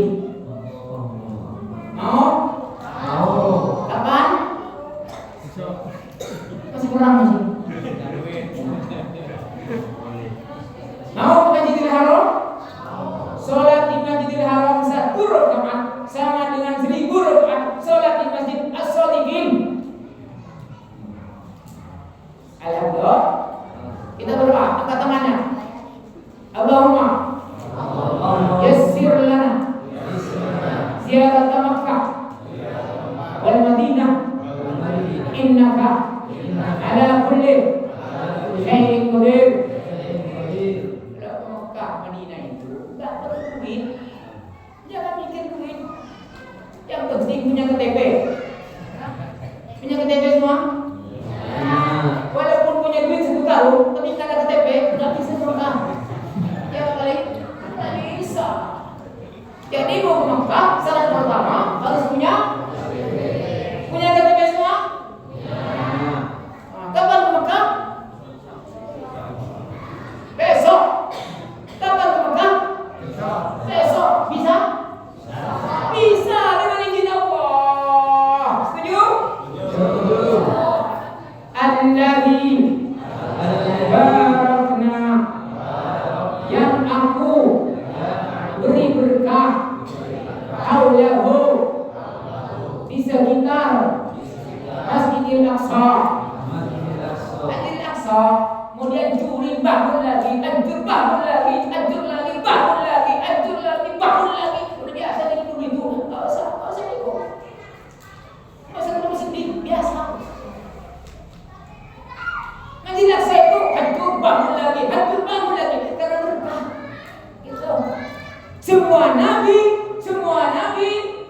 Mau? Kapan? Madinah innaka ala kulli syai'in qadir. Kalau Mekah Madinah itu enggak perlu duit. Jangan mikir duit. Yang penting punya KTP. Punya KTP semua? Walaupun punya duit 1 tahun, tapi nggak ada KTP, nggak bisa Mekah. Ya kali nggak bisa. Jadi mau ke Mekah, syarat pertama harus punya KTP semua. Nah, kapan ke Mekah? Besok. Kapan ke Mekah? Besok. Bisa? Bisa dengan izin Allah. Setuju? Alladzi barakna, yang aku beri berkah haulahu, di sekitar Masjidil Aqsa. Masjidil Aqsa mau dihancurin, bangun lagi, hancur, bangun lagi, hancur lagi, bangun lagi, hancur lagi, bangun lagi. Udah biasa jadi begitu. Enggak usah ikut. Enggak usah terlalu sedih, biasa. Masjidil Aqsa itu hancur, bangun lagi, karena berkah. Gitu. Semua nabi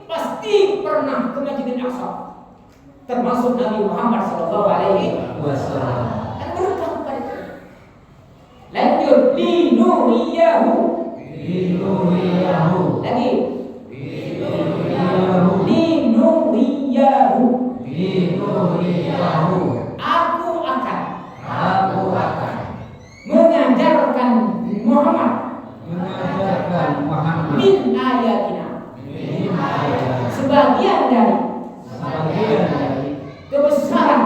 pasti pernah ke Masjidil Aqsa. Termasuk Nabi Muhammad sallallahu alaihi wasallam. Kan berkah pada. Lanjut, linuriyahu. Lagi. Linuriyahu. Aku akan mengajarkan Muhammad min ayatina, sebagian dari kebesaran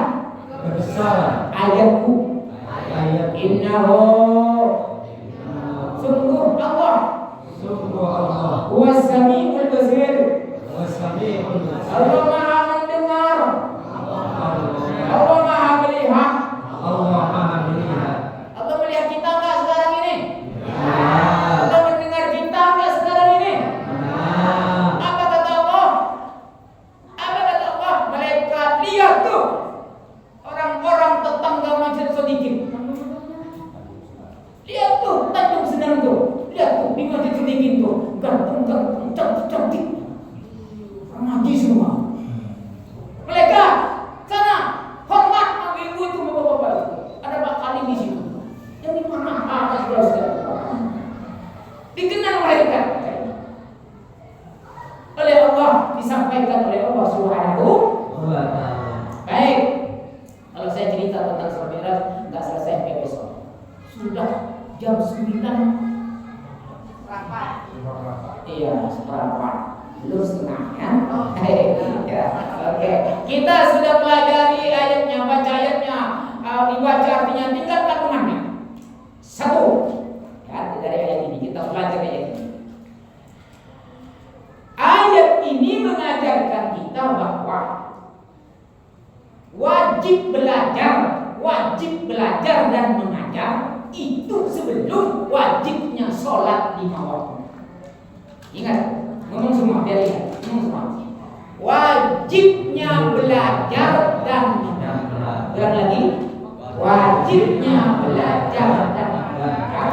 ayatku. Innahu, sungguh Allah was-sami'ul basir, Allah Maha mendengar, Allah Maha melihat. Allah melihat kita enggak sekarang ini? Allah mendengar kita enggak sekarang ini? Apa kata Allah? Malaikat, lihat tuh orang-orang tetangga Masjid sedikit. Lihat tuh Tanjung Senang tuh. Lihat tuh di Masjid sedikit tuh, ganteng-ganteng, cantik-cantik, remaja semua. Malaikat, sana hormat sama ibu itu, bapak-bapak itu. Ada Pak Kali di situ. Yang di mana atas saudara-saudara. Dikenal malaikat oleh Allah, disampaikan oleh Allah Subhanahu wa ta'ala. Baik. Kalau saya cerita tentang Isra Mi'raj enggak selesai sampai besok. Sudah jam 9 seperempat. Iya, seperempat. Belum setengah kan? Ya. Oke. Kita sudah pelajari ayatnya, baca ayatnya, dibaca artinya, tinggal kandungannya. 1. Ya, dari ayat ini kita pelajari ayat ini. Ayat ini mengajarkan kita bahwa wajib belajar dan mengajar itu sebelum wajibnya sholat 5 waktu. Ingat, ngomong semua, biar ingat, ngomong semua. Wajibnya belajar dan mengajar. Ulang lagi, wajibnya belajar dan mengajar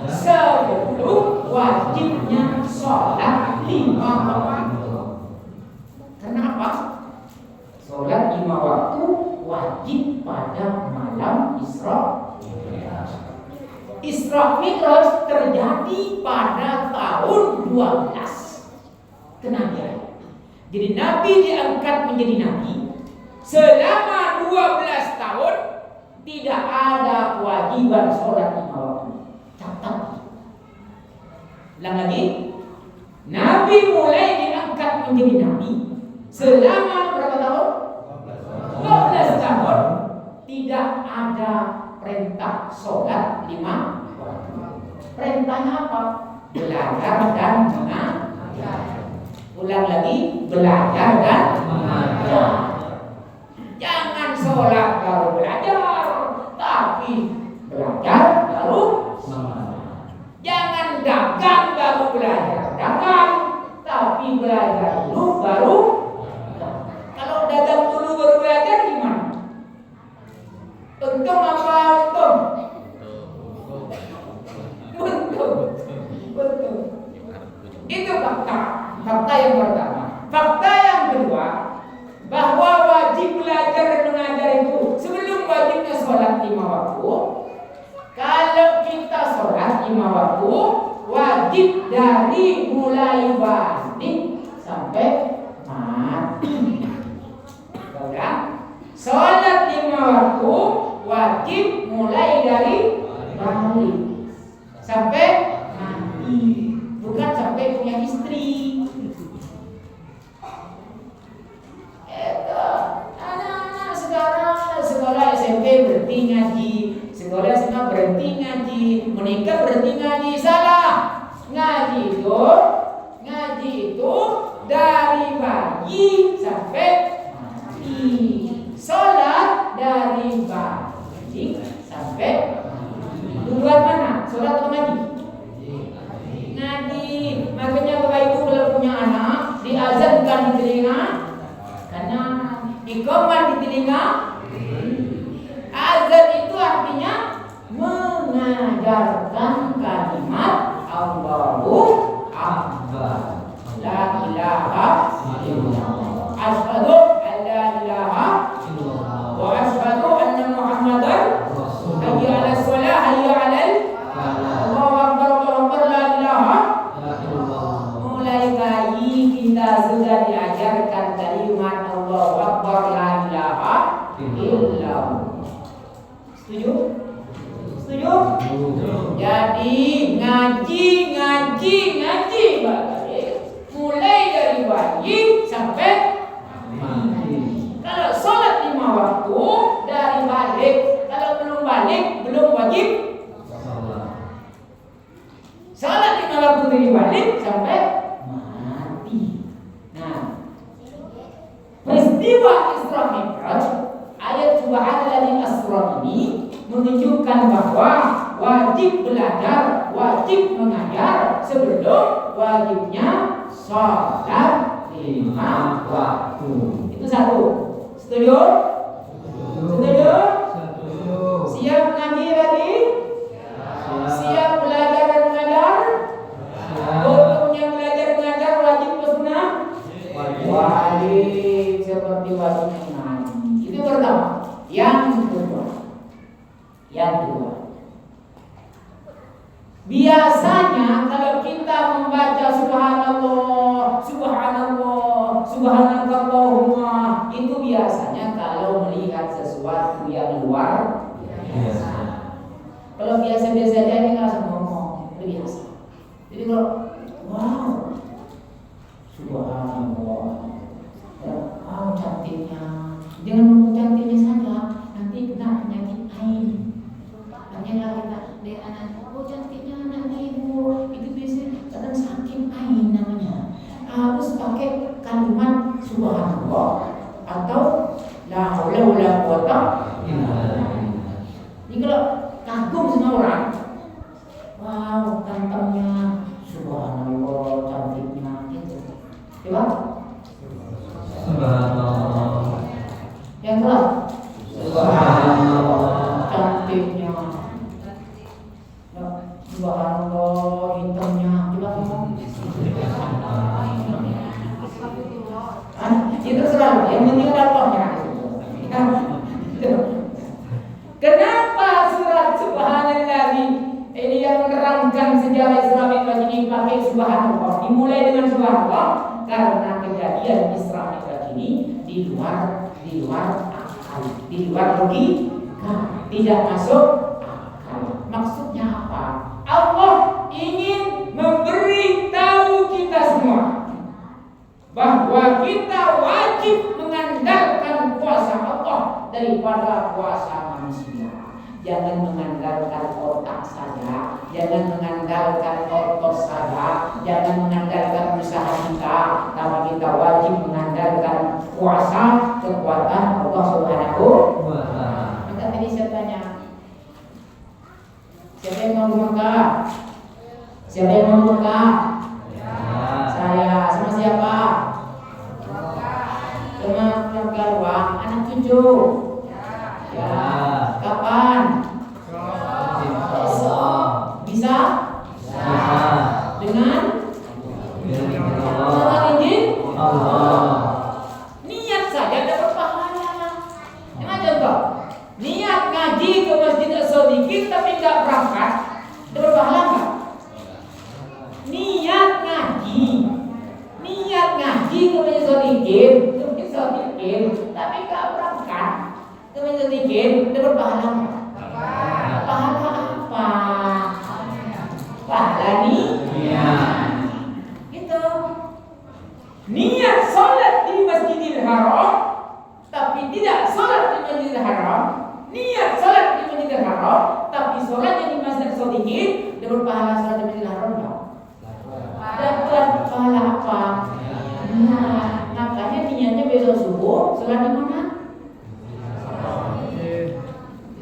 sebelum wajibnya sholat 5 waktu. Kenapa? Sholat 5 waktu wajib pada malam Isra Mi'raj terjadi pada tahun 12 kenabian. Jadi Nabi diangkat menjadi Nabi selama 12 tahun tidak ada kewajiban sholat 5 waktu. Catat. Ulang lagi. Nabi mulai diangkat menjadi Nabi selama berapa tahun? 12 tahun tidak ada perintah sholat 5 waktu. Perintahnya apa? Belajar dan mengajar. Ulang lagi, belajar dan mengajar. Jangan sholat baru belajar, tapi belajar baru mengajar. Jangan dagang baru belajar dagang, tapi belajar dulu baru. Kalau dagang bahwa wajib belajar dan mengajar itu sebelum wajibnya sholat 5 waktu. Kalau kita sholat 5 waktu, wajib dari mulai balik sampai mati. Udah? Sholat 5 waktu wajib mulai dari balik sampai mati, bukan sampai punya istri. Anak-anak sekarang sekolah SMP berhenti ngaji, sekolah SMA berhenti ngaji, menikah berhenti ngaji. Salah. Ngaji itu dari bayi sampai mati. Sholat dari bayi sampai mati. Duluan mana? Sholat atau ngaji? Ngaji. Makanya Bapak Ibu kalau punya anak, diazankan di telinga kanan, iqamah di telinga. Azan itu artinya mengajarkan kalimat Allahu Akbar, la ilaha illallah, asyhadu an la ilaha illallah wa asyhadu anna Muhammadar rasulullah, hayya 'alas shalah, hayya 'alal falah, Allahu Akbar, Allahu Akbar, la ilaha illallah. Mulai bayi kita sudah diajarkan kalimat Allahu Akbar, la ilaha illallah. Setuju? Setuju? Jadi ngaji mulai dari bayi sampai mati. Kalau sholat 5 waktu dari balik, kalau belum balik belum wajib sholat 5 waktu dari balik sampai mati. Nah, peristiwa Isra Mi'raj ayat subhanalladzi asra ini menunjukkan bahwa wajib belajar, wajib mengajar sebelum wajibnya sholat 5 waktu. Itu satu. Setuju? Setuju? Siap ngaji lagi? Siap belajar dan mengajar? Hukumnya belajar dan mengajar wajib atau sunnah? Wajib, seperti wajibnya ngaji. Itu pertama. Yang kedua, biasanya kalau kita membaca subhanallah, subhanallah, subhanakallahumma, itu biasanya kalau melihat sesuatu yang luar biasa. Kalau biasa-biasa aja ini nggak usah ngomong, itu biasa. Jadi kalau wow, subhanallah, ya, wow cantiknya, jangan ngomong cantiknya saja, nanti kena penyakit ain. Makanya kita lihat anak, oh cantiknya anak ibu, itu biasanya kadang sakit ain namanya. Harus pakai kalimat subhanallah atau la haula wala quwata illa billah. Ini kalau kagum sama orang, wow gantengnya, subhanallah cantiknya, gitu. Coba. Subhanallah. Yang kedua, subhanallah cantiknya. Subhanallah hitamnya. Coba ngomong. Itu selalu yang penting contohnya. Kenapa surat subhanallah ini yang menerangkan sejarah Isra Mi'raj ini pakai subhanallah, dimulai dengan subhanallah karena kejadian Isra Mi'raj ini di luar akal, di luar logika, tidak masuk akal. Maksudnya apa? Allah ingin memberi tahu kita semua bahwa kita wajib mengandalkan kuasa Allah daripada kuasa manusia. Jangan mengandalkan otak saja, jangan mengandalkan otot saja, jangan mengandalkan usaha kita, tapi kita wajib mengandalkan kuasa kekuatan Allah Subhanahu wa Ta'ala. Maka tadi saya tanya, siapa yang mau Mekah? Siapa yang mau Mekah? Saya. Sama siapa? Sama keluarga Ruang, anak cucu. Ya. Kapan? Besok. Bisa? Dengan izin Allah. Niat saja sedikit tapi nggak berangkat, dapat pahala nggak? Niat ngaji kemudian sedikit, tapi nggak berangkat, kemudian sedikit, dapat pahala nggak? Pahala apa? Pahala niat. Gitu. Niat sholat di Masjidil Haram, tapi tidak sholat di Masjidil Haram. Niat sholat di Masjidil Haram, tapi sholatnya di Masjid sedikit, dapat pahala sholat di Masjidil Haram nggak? Dapat pahala apa? Nah, makanya niatnya besok subuh sholat di mana?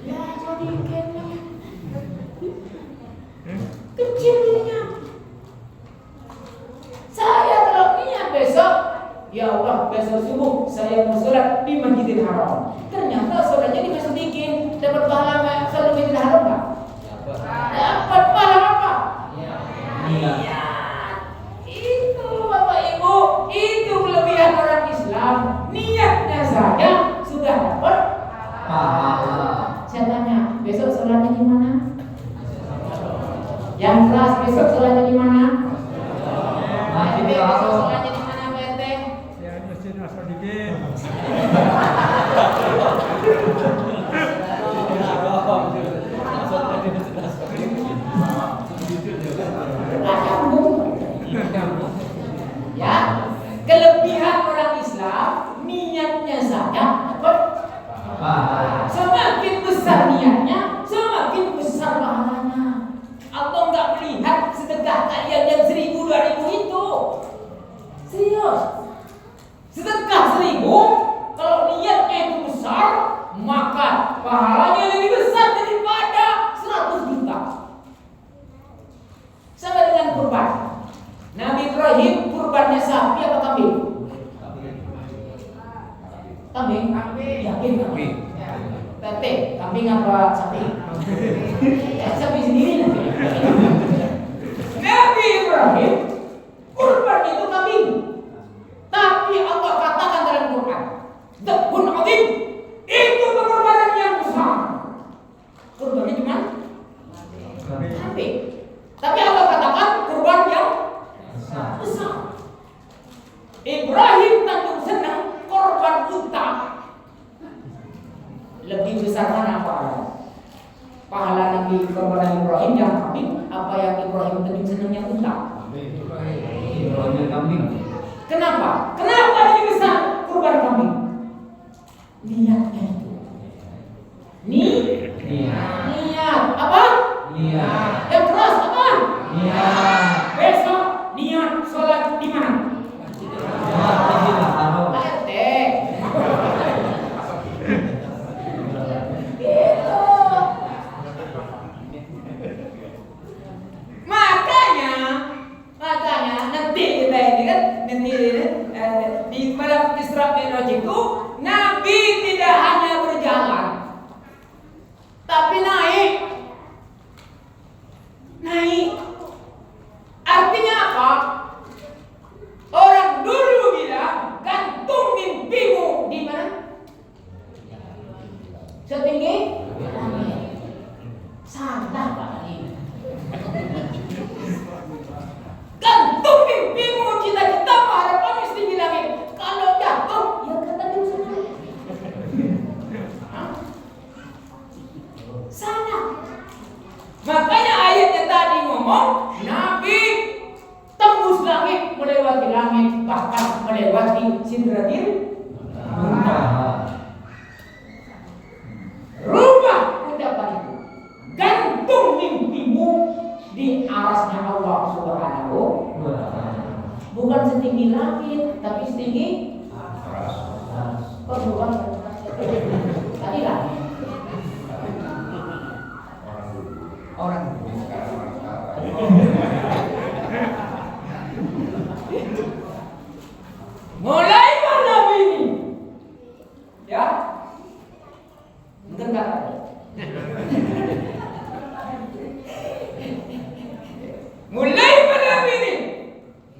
Ya, sedikit kecil niat. Saya kalau niat besok, ya Allah besok subuh saya mau sholat di Masjidil Haram. Ternyata sholatnya di Masjid sedikit, dapat pahala sholat di Masjidil Haram nggak? Dapat pahala apa? Niat. Itu Bapak Ibu, itu kelebihan orang Islam. Niatnya saja sudah dapat pahala. Saya tanya, besok sholatnya di mana? Yang keras besok sholatnya di mana? Besok sholatnya di mana, Pak RT? Ya, Masjid As-Sadiqin. Ya, kelebihan orang Islam niatnya saja dapat pahala. Semakin besar niatnya, semakin besar pahalanya. Atau enggak melihat sedekah kalian yang 1000, 2000 itu? Serius. Sedekah 1000, kalau niatnya itu besar, maka pahalanya lebih besar daripada 100 juta. Sama dengan kurban. Nabi Ibrahim kurbannya sapi apa kambing? Kambing? Yakin kambing? Tete, kambing apa sapi? Sapi sendiri nanti. Nabi Ibrahim kurban itu kambing. Tapi Allah katakan dalam Quran, "Dzabhun 'adzim." Itu pengorbanan yang besar. Kurbannya cuma kambing. Tapi Allah katakan kurban yang besar. Ibrahim Tanjung Senang korban unta. Lebih besar mana pahala? Pahala Nabi korban Ibrahim yang kambing, apa yang Ibrahim Tanjung Senang yang unta? Ibrahim kambing. Kenapa? Kenapa lebih besar kurban kambing? Niatnya itu. Niat. Apa? Niat. Yang keras apa? Niat. Besok niat sholat di mana? Masjidil Haram. RT. Gitu. Makanya nanti kita ini kan di malam Isra Mi'raj itu Nabi tidak hanya berjalan, tapi naik. Artinya apa? Orang dulu bilang gantung mimpimu di mana? Setinggi langit. Salah Pak Ali. Gantung mimpimu, cita-citamu, harapanmu setinggi langit. Kalau jatuh, ya kata dia sendiri. Salah. Makanya ayatnya tadi ngomong Nabi tembus langit, melewati langit, bahkan melewati Sidratil Muntaha. Rubah ucapan itu. Gantung mimpimu di arasnya Allah Subhanahu wa ta'ala. Bukan setinggi langit, tapi setinggi perluan tadi langit. Orang mulai malam ini, ya, mungkin kata mulai malam ini,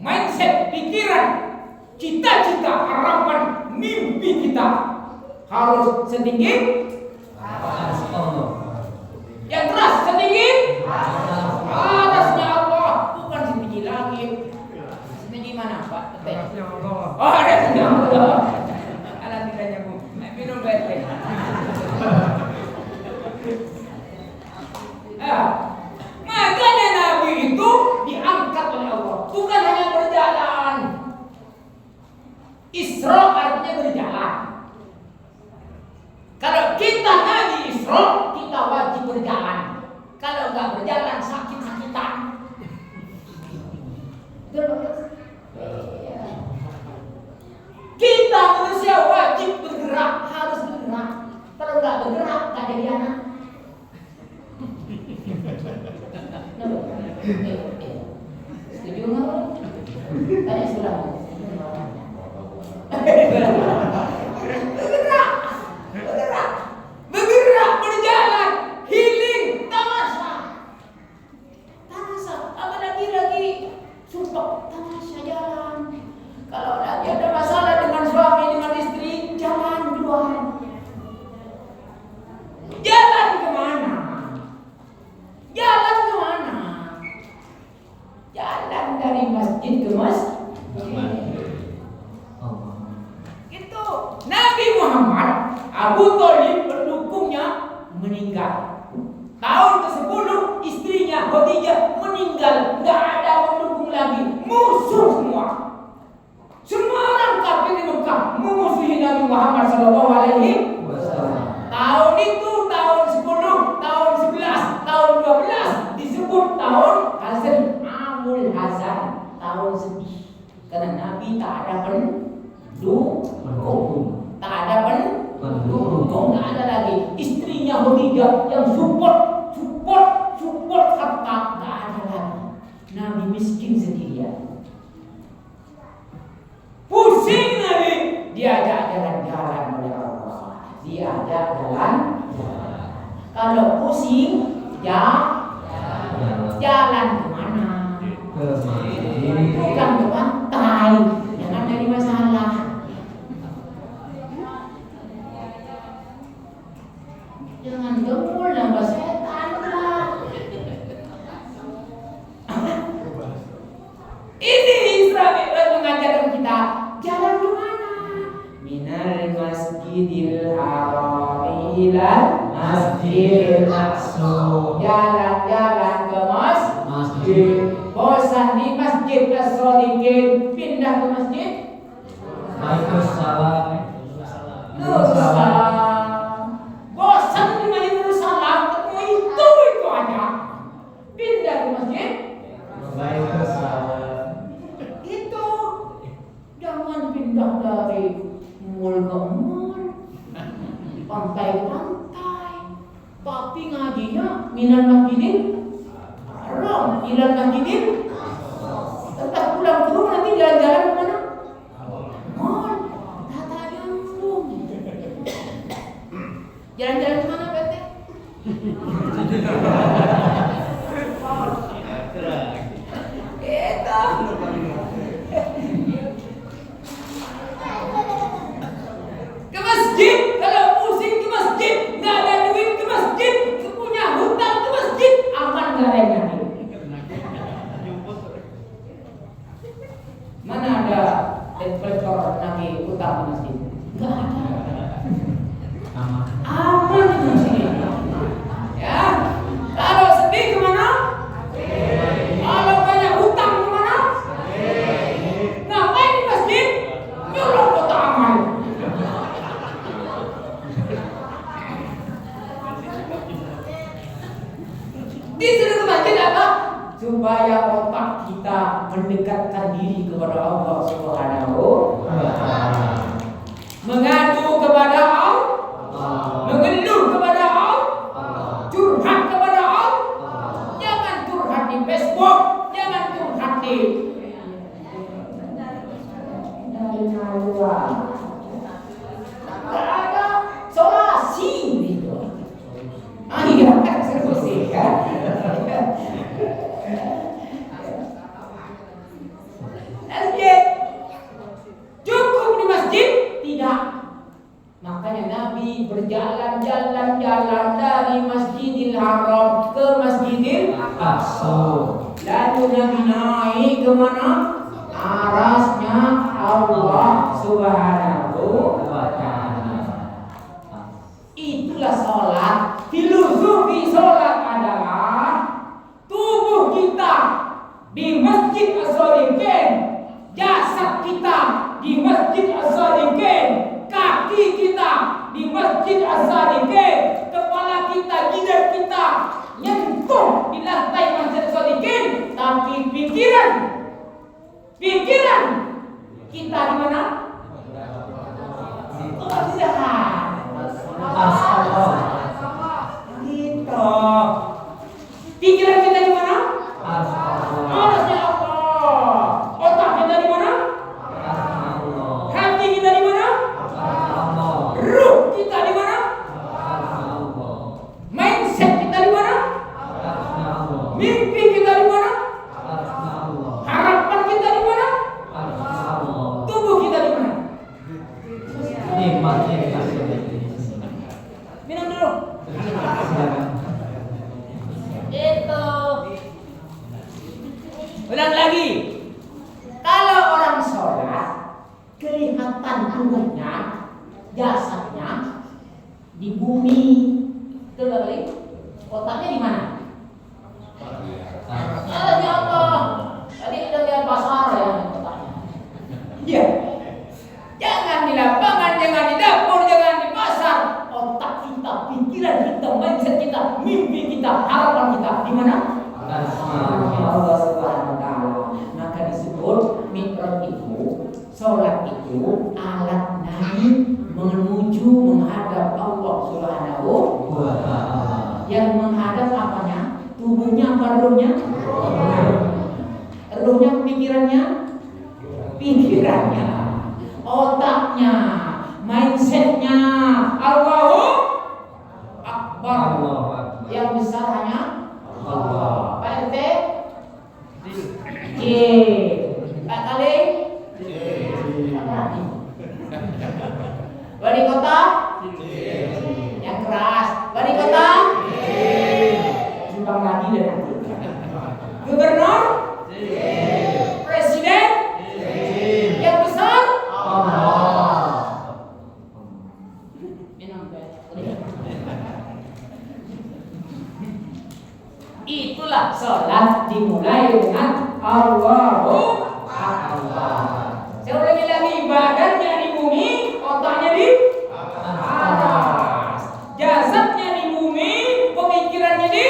mindset, pikiran, cita-cita, harapan, mimpi kita harus setinggi Allah. yang Arasnya Allah, bukan setinggi langit. Setinggi mana Pak? Arasnya Allah. Oh, arasnya Allah. Alat tidak nyambung. Minum baik-baik. Makanya Nabi itu diangkat oleh Allah, bukan hanya berjalan. Isra artinya berjalan. Kalau kita Nabi Isra, kita wajib berjalan. Kalau nggak berjalan sakit-sakitan. Kita manusia wajib bergerak, harus bergerak. Kalau nggak bergerak, nggak jadi anak. Setuju nggak? Tanya sudah. Bergerak, berjalan, healing, tamasya. Apalagi support, tamasya jalan. Kalau lagi ada masalah dengan suami, dengan istri, jalan duluan. Jalan kemana? Jalan kemana? Jalan dari masjid ke masjid. Itu Nabi Muhammad, Abu Thalib pendukungnya meninggal. Tahun ke-10 istrinya Khadijah meninggal, nggak ada pendukung lagi, musuh semua. Semua orang kafir di Mekah memusuhi Nabi Muhammad SAW. Tahun itu tahun 10, tahun 11, tahun 12 disebut tahun Hazan, Amul Hazan, tahun sedih. Karena Nabi tak ada pendukung, tak ada pendukung, tak ada lagi. Istrinya Khadijah yang support harta, tak ada lagi. Nabi miskin sendirian. Pusing Nabi, diajak jalan-jalan oleh Allah. Diajak jalan. Kalau pusing, jalan kemana? Bukan ke pantai, jangan jadi masalah. Jangan gempul nambah setan lah. Ini Israel mengajarkan kita jalan kemana? Minal masjidil haram ilal masjidil aqsa. Jalan-jalan ke masjid. Bosan di masjid As-Shadiqin, pindah ke masjid Waalaikumsalam. Nursalam. Bosan di masjid Nursalam, ketemu itu aja. Pindah ke masjid Waalaikumsalam. itu. Jangan pindah dari mall ke mall, pantai ke pantai. Tapi ngajinya minal masjidin haram, ilal masjidin. Entah pulang ke rumah nanti jalan-jalan kemana? Mall. Tata nyambung. Jalan-jalan kemana PT? Itu. Ke masjid, kalau pusing ke masjid, nggak ada duit ke masjid, punya hutang ke masjid, aman nggak ada yang nanti. Mana ada kolektor nagih hutang ke masjid? Nggak ada. Aman di sini. Ya, kalau sedih kemana? Kalau banyak hutang kemana? Ngapain di masjid? Nyolong kotak amal. Disuruh ke masjid apa? Supaya otak kita mendekatkan diri kepada Allah Subhanahu wa Ta'ala. Mengadu kepada Allah, mengeluh kepada Allah, curhat kepada Allah. Jangan curhat di Facebook, jangan curhat di luar. Ada solasi gitu. Iya kan solusi kan. Masjid cukup di masjid tidak. makanya Nabi berjalan-jalan dari Masjidil Haram ke Masjidil Aqsa. Lalu Nabi naik ke mana? Arasnya Allah Subhanahu wa ta'ala. Itulah sholat. Filosofi sholat adalah tubuh kita di Masjid As-Shadiqin, jasad kita di Masjid As-Shadiqin, kaki kita di Masjid As-Shadiqin, kepala kita, jidat kita nyentuh di lantai Masjid As-Shadiqin, tapi pikiran kita di mana? Oh, tidak. Gitu. Pikiran kita di mana? Arasnya Allah. Otak kita di mana? Hati kita di mana? Ruh kita di mana? Mindset kita di mana? Mimpi kita di mana? Harapan kita di mana? Tubuh kita di mana? Minum dulu. Itu. Ulang lagi. Kalau orang sholat, kelihatan tubuhnya, jasadnya di bumi. Betul kali? Otaknya di mana? Ya Allah. Tadi udah lihat pasar ya otaknya. Iya. Jangan di lapangan, jangan di dapur, jangan di pasar. Otak kita, pikiran kita, mindset kita, mimpi kita, harapan kita di mana? Allah Subhanahu wa ta'ala. Maka disebut mikrot itu, sholat itu alat naik menuju menghadap Allah Subhanahu wa ta'ala. Yang menghadap apanya? Tubuhnya apa rohnya? Rohnya pikirannya? Pikirannya. Otaknya, mindsetnya. Allahu Akbar. Yang besar hanya Allah. Pak RT? J. Pak Kali? Wali kota? Yang keras. Wali kota? Simpang lagi dan nanti. Gubernur? Presiden? Yang besar? Allah. Itulah sholat dimulai dengan Allahu Akbar. Saya ulangi lagi, badannya di bumi, otaknya di atas, jasadnya di bumi, pemikirannya di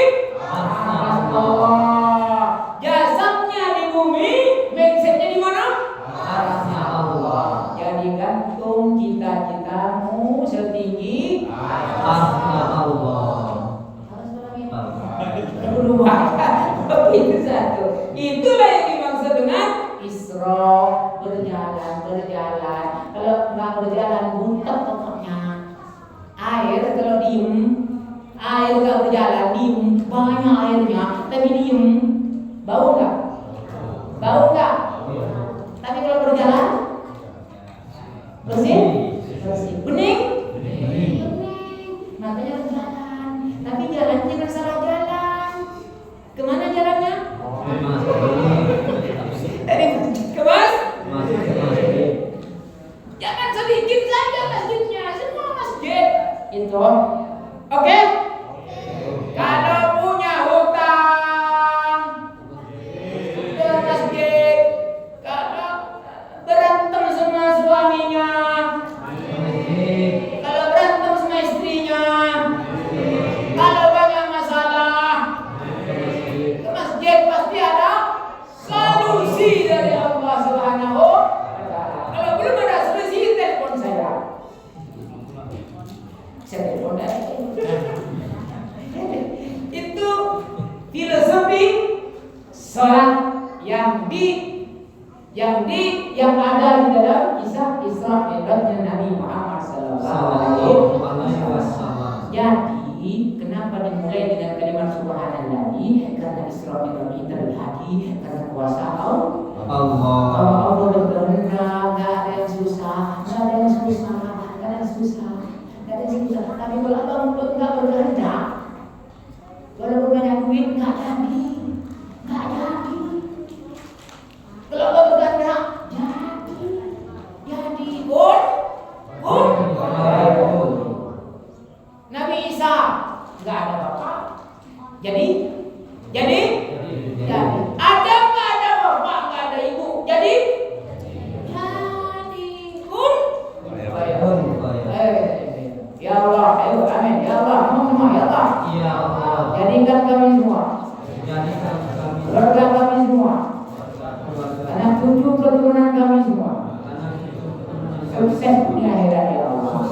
Allah. Jasadnya di bumi, mindsetnya di mana? Arasnya Allah. Jadi gantung cita-citamu setinggi arasnya Allah. Itu satu. Itulah yang dimaksud dengan Isra, berjalan. Kalau nggak berjalan buntet otaknya. Air kalau diem, air nggak berjalan diem, banyak airnya, tapi diem, bau nggak? Bau nggak? Tapi kalau berjalan, bersih, bening. Makanya berjalan, tapi jalan jangan salah jalan. Kemana jalannya? Ke mas? Jangan sedikit saja masjidnya, semua masjid. Itu, oke? Kalau punya hutang ke masjid, kalau berantem sama suaminya, kalau berantem sama istrinya, kalau banyak masalah, ke masjid pasti ada solusi dari Allah Subhanahu wa ta'ala. Kalau belum ada solusi, telepon saya. Saya telepon itu filosofi sholat yang ada di dalam kisah Isra Mi'rajnya Nabi Muhammad sallallahu alaihi wasallam. Jadi kenapa dimulai dengan kalimat subhanallah? Karena Isra Mi'raj itu terjadi karena kuasa Allah. Allah berkehendak, nggak ada yang susah. Kata susah. Tapi kalau abang enggak berkehendak, walaupun banyak duit enggak jadi. Kalau abang berkehendak, jadi. Good. Nabi Isa enggak ada bapak. Jadi. Ada enggak ada bapak, enggak ada ibu. Jadi. Kun. Ya Allah, ayo amin. Ya Allah, mohon ya Allah. Ya Allah. Jadikan kami semua, keluarga kami semua, anak cucu keturunan kami semua, sukses dunia akhirat ya Allah.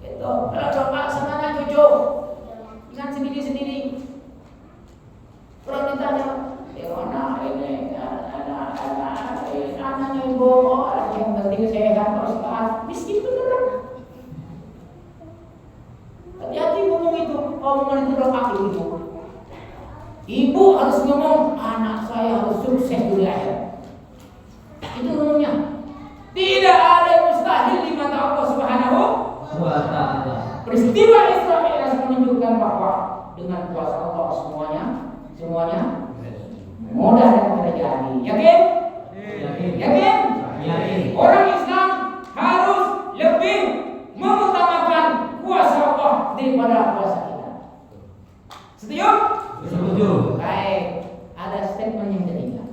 Itu kalau doa sama anak cucu, jangan sendiri-sendiri. Kalau ditanya, mana ini anaknya ibu, yang penting sehat, Ustaz. Miskin beneran. Hati-hati ngomong itu, omongan itu doa ibu. Ibu harus ngomong, anak saya harus sukses dunia akhirat. Itu ngomongnya. Tidak ada yang mustahil di mata Allah Subhanahu wa ta'ala. Peristiwa Isra Mi'raj menunjukkan bahwa dengan kuasa Allah semuanya mudah dan terjadi. Yakin? Orang Islam harus lebih mengutamakan kuasa Allah daripada kuasa kita. Setuju? Setuju. Baik. Ada statement yang ketiga.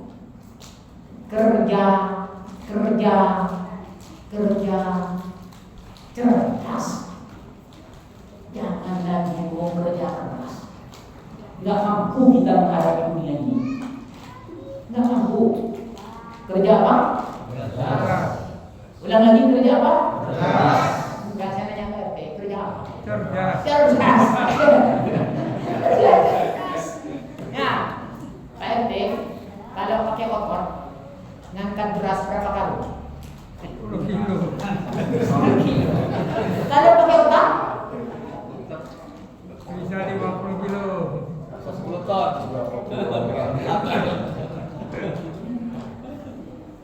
Kerja cerdas. Jangan lagi mau kerja keras. Nggak mampu kita menghadapi dunia ini. Nggak mampu. Kerja apa? Ulang lagi, kerja apa? Enggak, saya nanya ke RT, kerja apa? Cerdas. Ya, Pak RT, kalau pakai motor, ngangkat beras berapa kali? 10 kilo. 10 kilo. Kalau pakai otak? Bisa 50 kilo. 10 ton.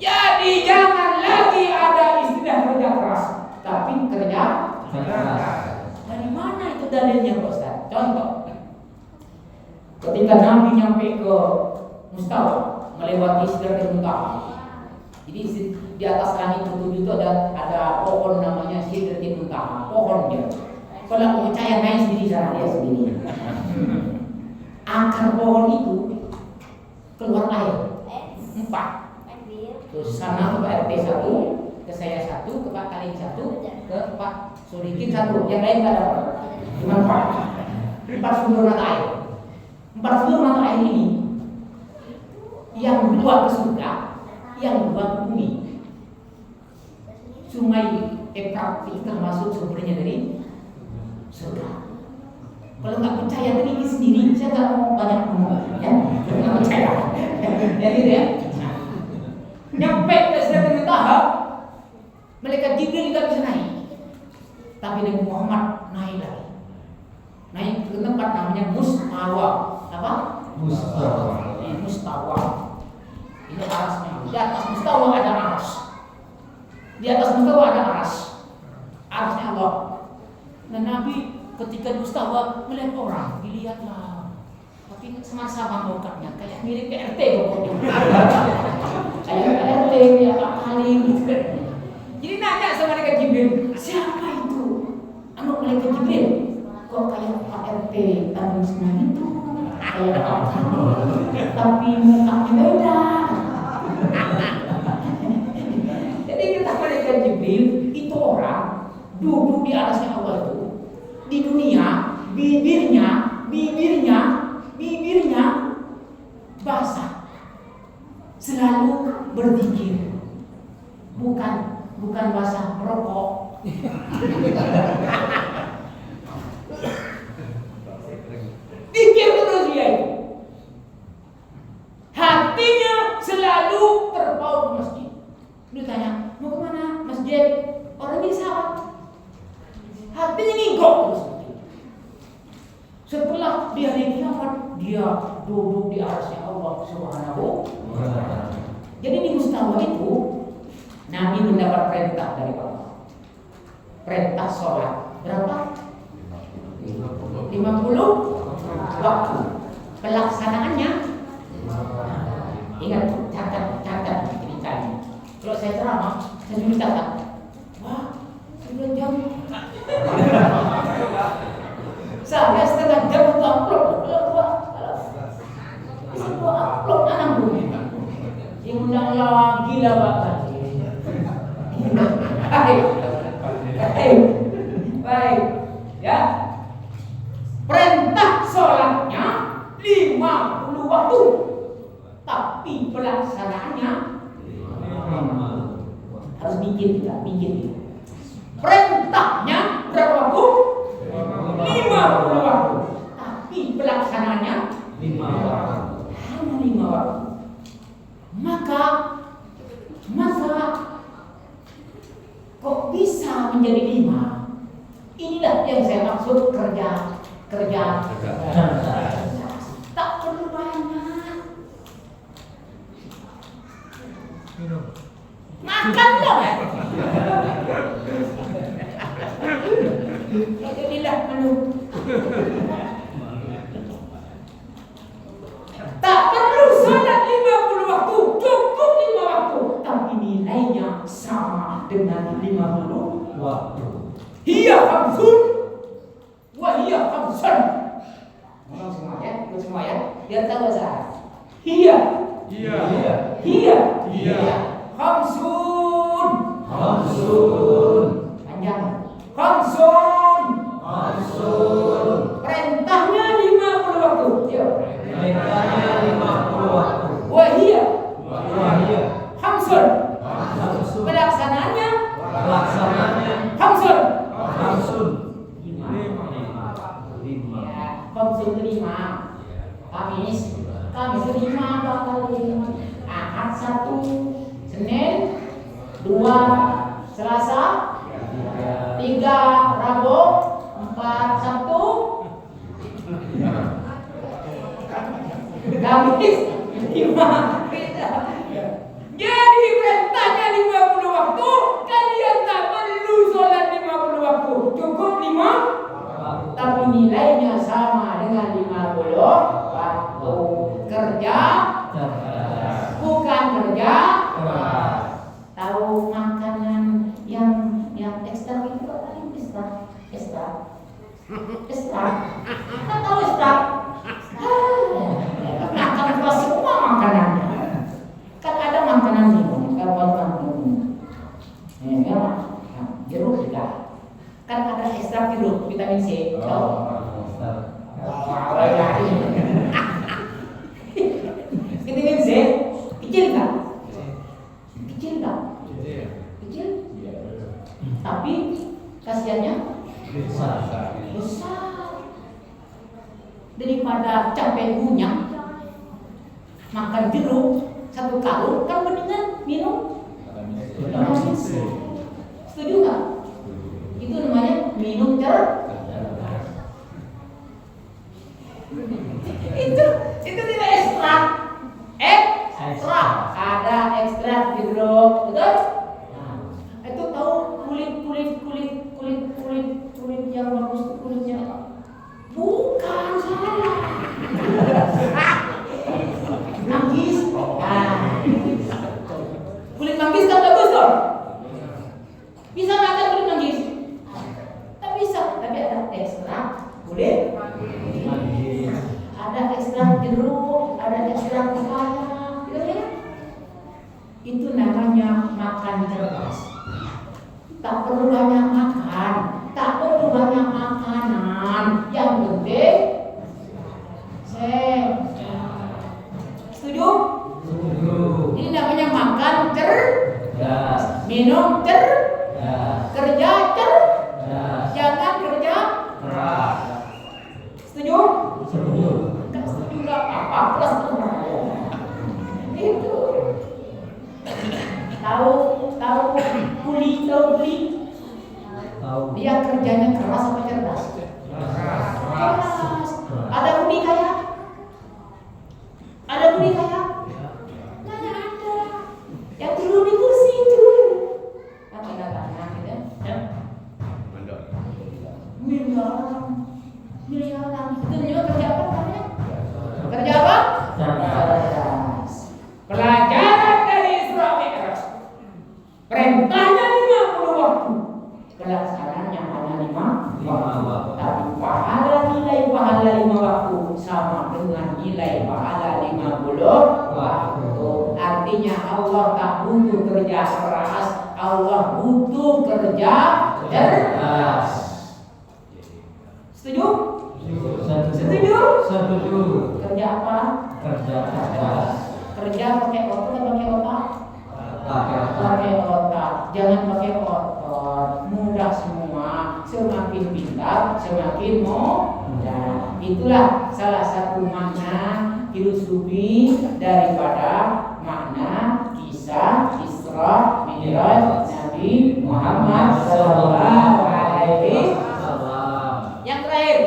Jadi jangan lagi ada istilah kerja keras, tapi kerja Cerdas. Dari mana itu dalilnya, Pak Ustaz? Contoh, ketika Nabi nyampe ke Mustawa, melewati Sidratul Muntaha. Jadi di atas langit itu ada pohon namanya Sidratul Muntaha, pohon dia. Kalau mau percaya naik sendiri sana dia sendiri. Akar pohon itu keluar air 4. Terus sana ke Pak RT 1, ke saya 1, ke Pak Kaling 1, ke Pak Surikin 1. Yang lain nggak ada, cuma 4 sumber mata air. 4 sumber mata air ini, yang 2 ke surga, yang 2 ke bumi. Sungai Efrat itu termasuk sumbernya dari surga. Kalau nggak percaya teliti sendiri, saya nggak mau banyak ngomong, ya, nggak percaya. Jadi ya. Nyampe ke Sidratul Muntaha, malaikat Jibril tidak bisa naik, tapi Nabi Muhammad naik lagi, naik ke tempat namanya Mustawa. Apa? Mustawa. Ini arasnya. Di atas Mustawa ada aras. Di atas Mustawa ada aras. Arasnya Allah. Nah, Nabi ketika di Mustawa melihat orang, dilihatlah. Tapi sama-sama mukanya kayak mirip PRT pokoknya. Kayak PRT, kayak Pak Halim gitu kan. Jadi nanya sama malaikat Jibril, siapa itu? Anu malaikat Jibril, kok kayak Pak RT Tanjung Senang itu? Kayak Pak tapi mukanya beda. Jadi kita malaikat Jibril itu orang duduk di atasnya Allah itu di dunia, bibirnya basah, selalu berzikir, bukan basah merokok. Zikir terus dia itu. Hatinya selalu terpaut ke masjid. Dia tanya, mau kemana? Masjid. Orang ini salah. Hatinya nginggok terus. Setelah di hari kiamat, dia duduk di arasnya Allah Subhanahu wa Ta'ala. Jadi di Mustawa itu Nabi mendapat perintah dari Allah. perintah sholat berapa? 50 waktu. Pelaksanaannya ingat, catat ceritanya. Kalau saya ceramah, saya dulu catat. Wah, sudah jam. Saya setengah jam untuk upload. Itu upload anak dulu. Diundang lagi lah Bapak. Baik, ya. Perintah sholatnya 50 waktu, tapi pelaksanaannya harus mikir kita. Perintahnya berapa waktu? 50 waktu, tapi pelaksanaannya 5 waktu. Maka kok bisa menjadi 5? Inilah yang saya maksud kerja. Tak perlu banyak. Makanlah. Inilah menu. Tak perlu salat 50 waktu, cukup 5 waktu, tapi nilainya sama dengan 50 waktu. Hiya khamsun wa hiya khamsun. Ngomong semua ya, biar tahu bahasa. Hiya khamsun panjang. Khamsun perintahnya 50 waktu. Yuk. Perintahnya 50 waktu. Wahia Hamsun. Pelaksanaannya Hamsun. Ya, Hamsun terima. Kamis terima bakal Ahad 1, Senin 2, Selasa 3, Rabu 4, Sabtu Kamis 5. Jadi perintahnya 50 waktu, kalian tak perlu sholat 50 waktu, cukup 5, tapi nilainya sama dengan 50 waktu. Kerja bukan kerja. Tahu makanan yang ekstra itu paling ekstra. Kan tahu ekstra? Makan kelas semua makanannya. Kan ada makanan minum, jeruk juga. Kan ada ekstrak jeruk, vitamin C. Vitamin C kecil nggak? Kecil. Tapi khasiatnya besar. Daripada capek ngunyah, makan jeruk 1 kalung kan mendingan minum vitamin C. Setuju nggak? Itu namanya minum jeruk. Itu tidak ekstrak. Ekstrak. Ada ekstrak jeruk, betul? Itu tahu kulit yang bagus itu kulitnya apa? Bukan, salah. Manggis. Kulit manggis kan bagus dong. Bisa makan kulit manggis? Tak bisa, tapi ada ekstrak kulit manggis. Ada ekstrak jeruk, ada ekstrak pepaya, gitu ya. Itu namanya makan cerdas. Tak perlu banyak makan, tak perlu banyak makanan. Yang penting setuju? Ini namanya makan cerdas, minum cerdas, kerja cerdas, jangan kerja keras. Setuju? Enggak setuju enggak apa-apa, plus itu. Tahu kuli. Dia kerjanya keras apa cerdas? Keras. Ada kuli kaya? Mana ada? Yang dulu di kursi itu. Apa datangnya gitu? Milih orang. Itu juga kerja apa namanya? Kerja apa? Cerdas. Pelajaran dari Isra Mi'raj. Perintahnya 50 waktu. Pelaksanaannya hanya 5 waktu. Tapi pahala nilai pahala 5 waktu sama dengan nilai pahala 50 waktu. Artinya Allah tak butuh kerja keras, Allah butuh kerja cerdas. Setuju? Setuju? Setuju. Kerja apa? Kerja cerdas. Kerja pakai otak atau pakai otak? Pakai Pakai otak. Jangan pakai otot. Mudah semua. Semakin pintar, semakin mudah. Itulah salah satu makna filosofi daripada makna kisah Isra Mi'raj Nabi Muhammad sallallahu alaihi wasallam. Yang terakhir,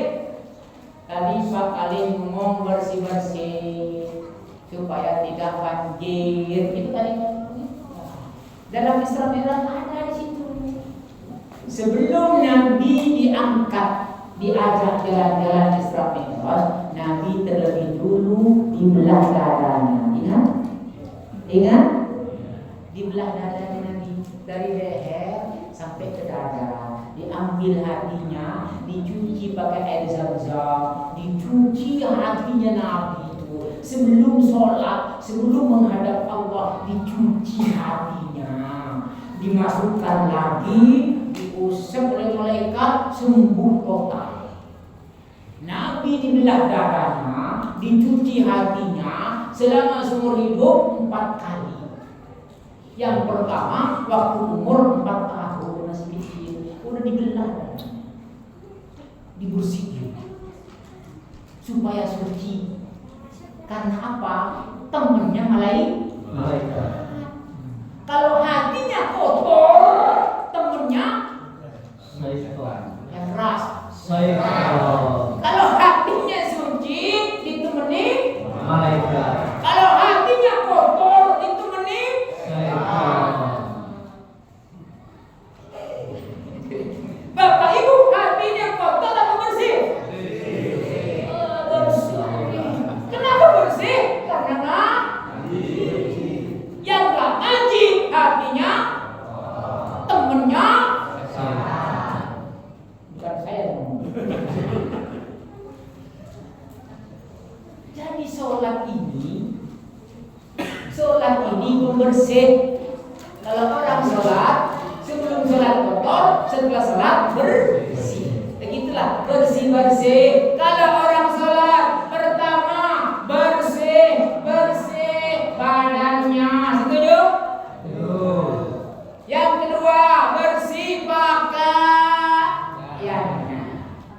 tadi Pak Alim ngomong bersih-bersih supaya tidak banjir. Itu tadi dalam Isra Mi'raj ada di situ. Sebelum Nabi diangkat, diajak jalan-jalan Isra Mi'raj, Nabi terlebih dulu dibelah dadanya. Ingat? Dibelah dadanya Nabi dari leher sampai ke dada. Diambil hatinya, dicuci pakai air zam-zam, dicuci hatinya Nabi itu. Sebelum sholat, sebelum menghadap Allah, dicuci hatinya. Dimasukkan lagi, diusap oleh malaikat, sembuh total. Nabi dibelah dadanya, dicuci hatinya selama seumur hidup 4 kali. Yang pertama waktu umur 4 tahun masih kecil, udah dibelah, dibersihin supaya suci. Karena apa? Temennya malaikat. Kalau hatinya kotor, temennya yang keras. Kalau hatinya suci, ditemani malaikat. Kalau hatinya kotor, ditemani Bapak Ibu, hatinya kotor atau bersih? Bersih. Kenapa bersih? Karena yang gak ngaji hatinya temennya bukan saya ngomong. Jadi sholat ini membersih. Kalau orang sholat, sebelum sholat kotor, setelah sholat bersih. Begitulah bersih-bersih. Kalau orang sholat pertama bersih badannya, setuju? Yang kedua bersih pakaiannya.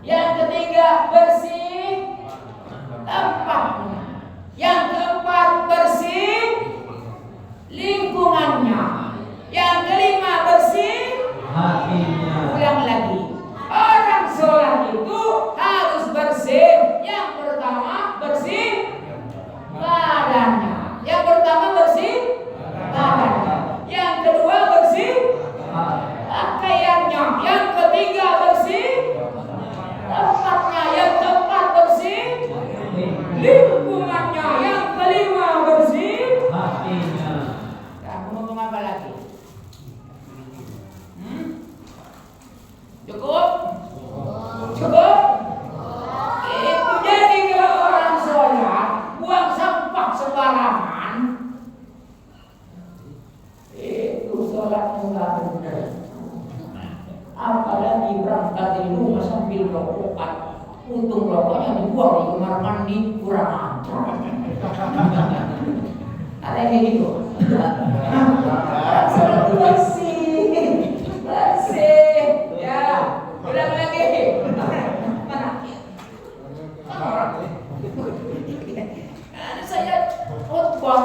Yang ketiga bersih tempatnya. Yang keempat bersih lingkungannya. Yang kelima bersih Hatinya. Ulang lagi. Orang sholat itu harus bersih. Yang pertama bersih badannya. Yang pertama bersih badannya. Yang kedua bersih pakaiannya. Yang ketiga bersih tempatnya. Yang keempat bersih lingkungannya. Yang kelima bersih Hatinya. Kamu ngomong apa lagi? Cukup? Cukup? Itu jadi kalau orang sholat buang sampah sembarangan, itu sholatnya nggak benar. Apalagi berangkat dari rumah sambil rokokan, untung rokoknya dibuang di kamar mandi, kurang ajar. Ada yang kayak gitu. Sholat bersih, ya. Ulang lagi. Mana? Saya khotbah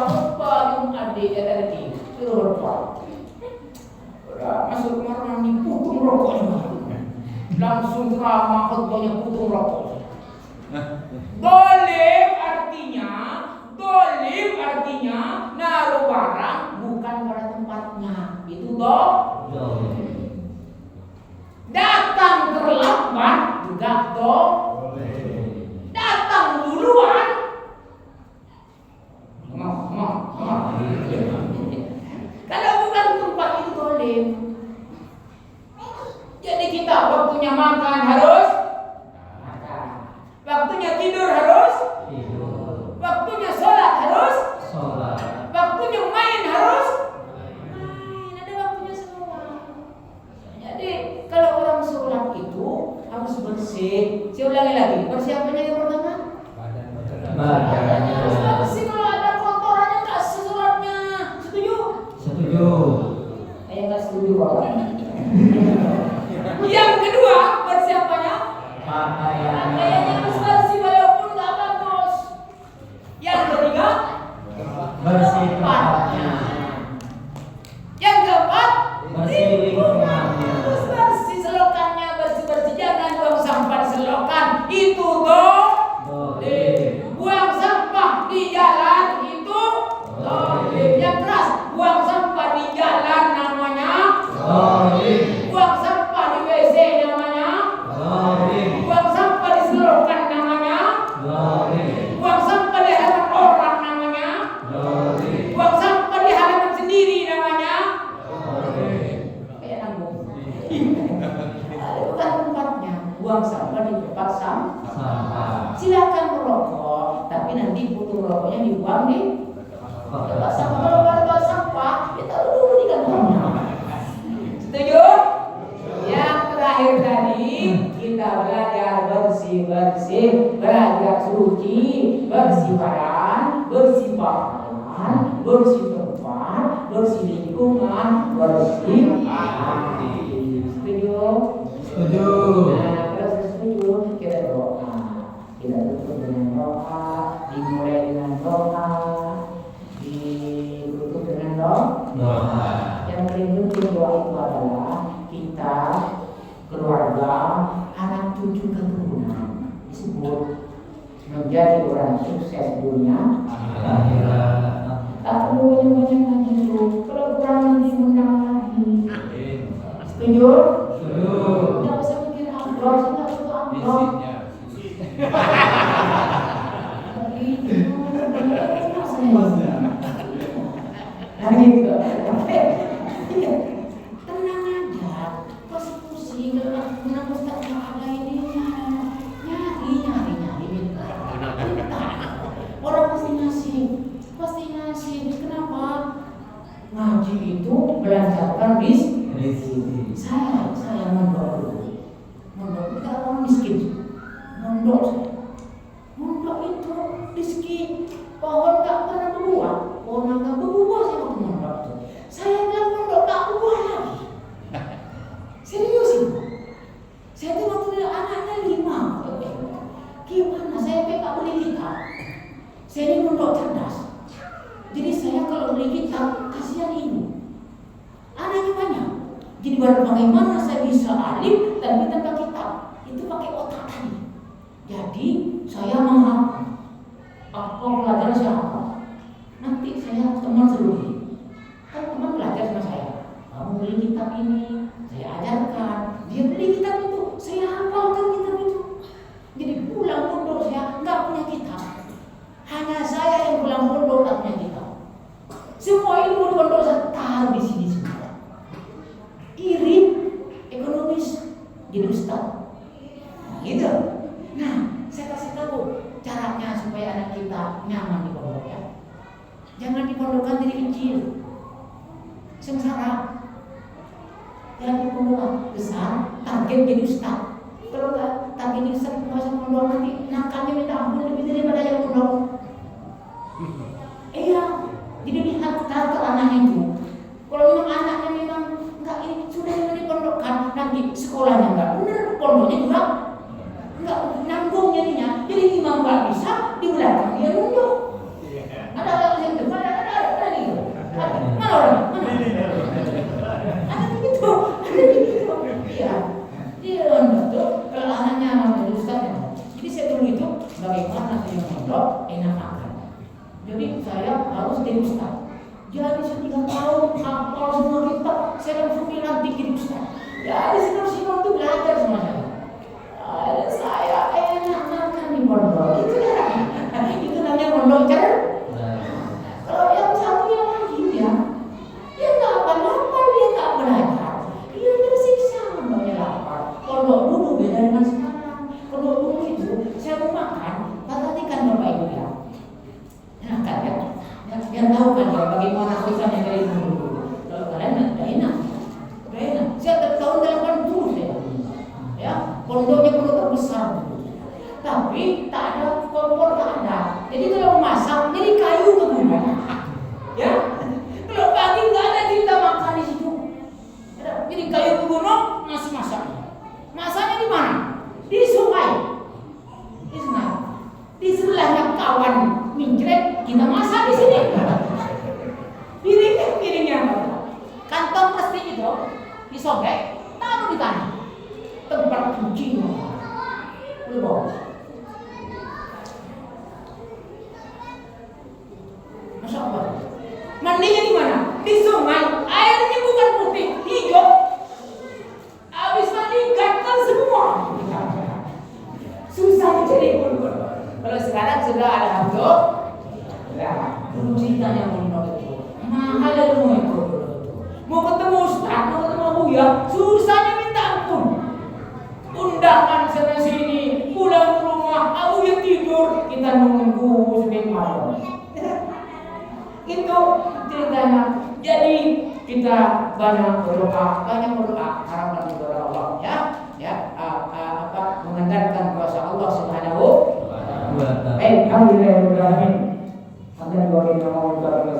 yang ada tadi, khotbah. Masuk kamar mandi, putung rokoknya. Langsung ceramah khotbahnya putung rokok. Dolim artinya naruh barang bukan pada tempatnya. Itu dolim. Datang terlambat juga kita waktunya makan harus makan, waktunya tidur harus tidur, waktunya sholat harus sholat, waktunya main harus main, ada waktunya semua. Jadi kalau orang sholat itu harus bersih. Saya ulangi lagi, bersih apanya yang pertama? badannya. Harus bersih, kalau ada kotorannya nggak sholatnya. Setuju? Setuju. Saya nggak setuju Bapak. Yang kedua, bersih apanya? Pakaiannya. Pakaiannya harus bersih walaupun nggak bagus. Yang ketiga, Bersih tempatnya. yang keempat, Bersih lingkungannya. harus bersih selokannya, bersih-bersih, jangan buang sampah di selokan. Itu toh. Boleh. Buang sampah di jalan itu dolim. Yang keras, buang sampah di jalan namanya Boleh. buang sampah di WC namanya Boleh. buang sampah di selokan namanya Boleh. buang sampah di halaman orang namanya Boleh. buang sampah di halaman sendiri namanya Boleh. kayak nanggung. Bukan tempatnya, buang sampah di tempat sampah. Sampah. Silakan merokok, tapi nanti putung rokoknya dibuang di tempat sampah. Kalau tempat sampah, ya taruh dulu di kantongnya. Setuju? Yang terakhir tadi kita belajar bersih-bersih, belajar suci, bersih badan, bersih pakaian, bersih tempat, bersih lingkungan, bersih hati. Setuju? Setuju. Nah, kalau setuju kita doa. Kita tutup dengan doa, dimulai dengan doa, ditutup dengan doa. Yang paling penting doa itu adalah kita, keluarga, anak cucu keturunan disebut menjadi orang sukses dunia Akhirat. tak perlu banyak-banyak lagi dulu. Kalau kurang nanti undang lagi. Setuju? Setuju. Tidak usah mikir amplop, tidak butuh amplop. Nah gitu. Tenang aja, pasti pusing. Kenapa Ustaz nggak ada ini? Nyari. Orang pasti ngasih. Kenapa? Ngaji itu melancarkan rezeki. Saya mondok dulu. Mondok kita orang miskin. Mondok itu rezeki. Pohon tak pernah berbuah. Pohon tak berbuah saya waktu mondok itu. Saya bilang mondok tak berbuah lagi. Serius itu. Saya tuh waktu anaknya 5. Gimana saya tak beli kitab. Saya ini mondok cerdas. Jadi saya kalau beli kitab kasihan ibu. Anaknya banyak. Jadi bagaimana saya bisa alim tapi tanpa kitab? Itu pakai otak tadi. Jadi saya menghafal. Apa pelajaran saya hafal? Nanti saya teman seluruh. Kan teman belajar sama saya. Kamu beli kitab ini, saya ajarkan. Dia beli kitab itu, saya hafalkan kitab itu. Jadi pulang pondok saya nggak punya kitab. Hanya saya yang pulang pondok tak punya kitab. Semua ilmu pondok saya taruh di sini semua. Irit, ekonomis, jadi ustaz. Gitu. Nah, saya kasih tahu caranya supaya anak kita nyaman di pondok ya. Jangan dipondokkan dari kecil. Sengsara. Jangan dipondokkan besar, target jadi ustaz. Kalau nggak target jadi ustaz, nggak usah pondok nanti nakalnya minta ampun lebih daripada yang pondok. Iya, jadi lihat karakter anaknya itu. Kalau memang anaknya memang nggak ini sudah dipondokkan, nanti sekolahnya nggak benar, pondoknya juga nggak nanggung jadinya. Jadi imam nggak bisa di belakang dia nunduk. Ada orang yang depan, ada gitu. Mana orang? Mana? Ada begitu. Iya. Dia nunduk tuh kalau anaknya mau jadi ustaz. Jadi saya dulu itu bagaimana saya mondok enak makan. Jadi saya harus jadi ustaz. Jadi saya 3 tahun hafal semua kitab, saya langsung dilantik jadi ustaz. Jadi sinor itu belajar sama saya. Saya enak makan di pondok. Itu namanya pondok cerdas. Kalau yang satu yang lagi dia nggak apa-apa, dia nggak belajar, dia tersiksa namanya lapar. dengan sekarang. Kalau dulu itu saya mau makan, perhatikan Bapak Ibu ya. Enak kan ya? Yang tahu kan ya bagaimana susahnya dari dulu. Kalau kalian tidak enak. Saya tahun 80 saya. Ya, pondoknya perlu terbesar. Tapi tak ada kompor, tak ada. Jadi kalau masak, jadi kayu ke gunung. Ya, kalau pagi nggak ada kita makan di situ. Jadi kayu ke gunung, masih masak. Masaknya di mana? Di sungai. Di sungai. Di sebelahnya kawan mincret, kita masak di sini. Piringnya kantong plastik itu disobek, taruh di tanah. Tempat cuci belum. Masya Allah. Mandinya di mana? Di sungai. Airnya bukan putih, hijau. Habis mandi gatal semua. Susah mencari bulbul. Kalau sekarang sudah ada handuk, ya, dulu ceritanya bulbul itu mahal ilmu itu. Mau ketemu Ustaz, mau ketemu Buya, susahnya minta ampun. Undangan sana sini, pulang ke rumah, Abu yang tidur, kita nunggu sampai malam. Itu ceritanya. Jadi kita banyak berdoa, harapan kepada Allah ya, mengandalkan kuasa Allah Subhanahu wa ta'ala. Alhamdulillahirobbilalamin. Hamdan wa minna wa ta'ala.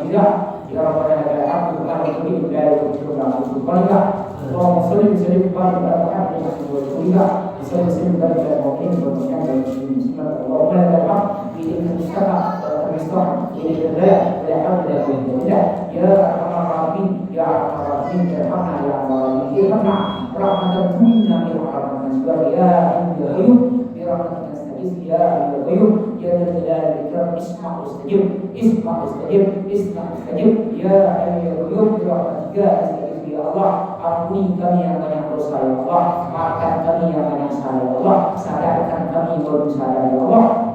Ya Rabbana lakal hamdu wa lakal hamdu la ilaha illa anta. Allahumma shalli wa sallim wa barik ala Muhammadin rasulillah. Sallallahu alaihi wa sallam. Allahumma lakal hamdu bi al-mustafa wa al-mustaq ila al-hidayah wa la hawla wa la quwwata illa billah. Ya arhamar rahimin, ya arhamar rahimin, irhamna ya Allah, irhamna rahmatan minna wa rahmatan subhanahu ya qayyum bi rahmatika nastaghith ya qayyum ya dzal jalali wal ikram isma' ustajib ya qayyum bi rahmatika nastaghith ya Allah. Ampuni kami yang banyak dosa ya Allah, maafkan kami yang banyak salah ya Allah, sadarkan kami baru sadar ya Allah,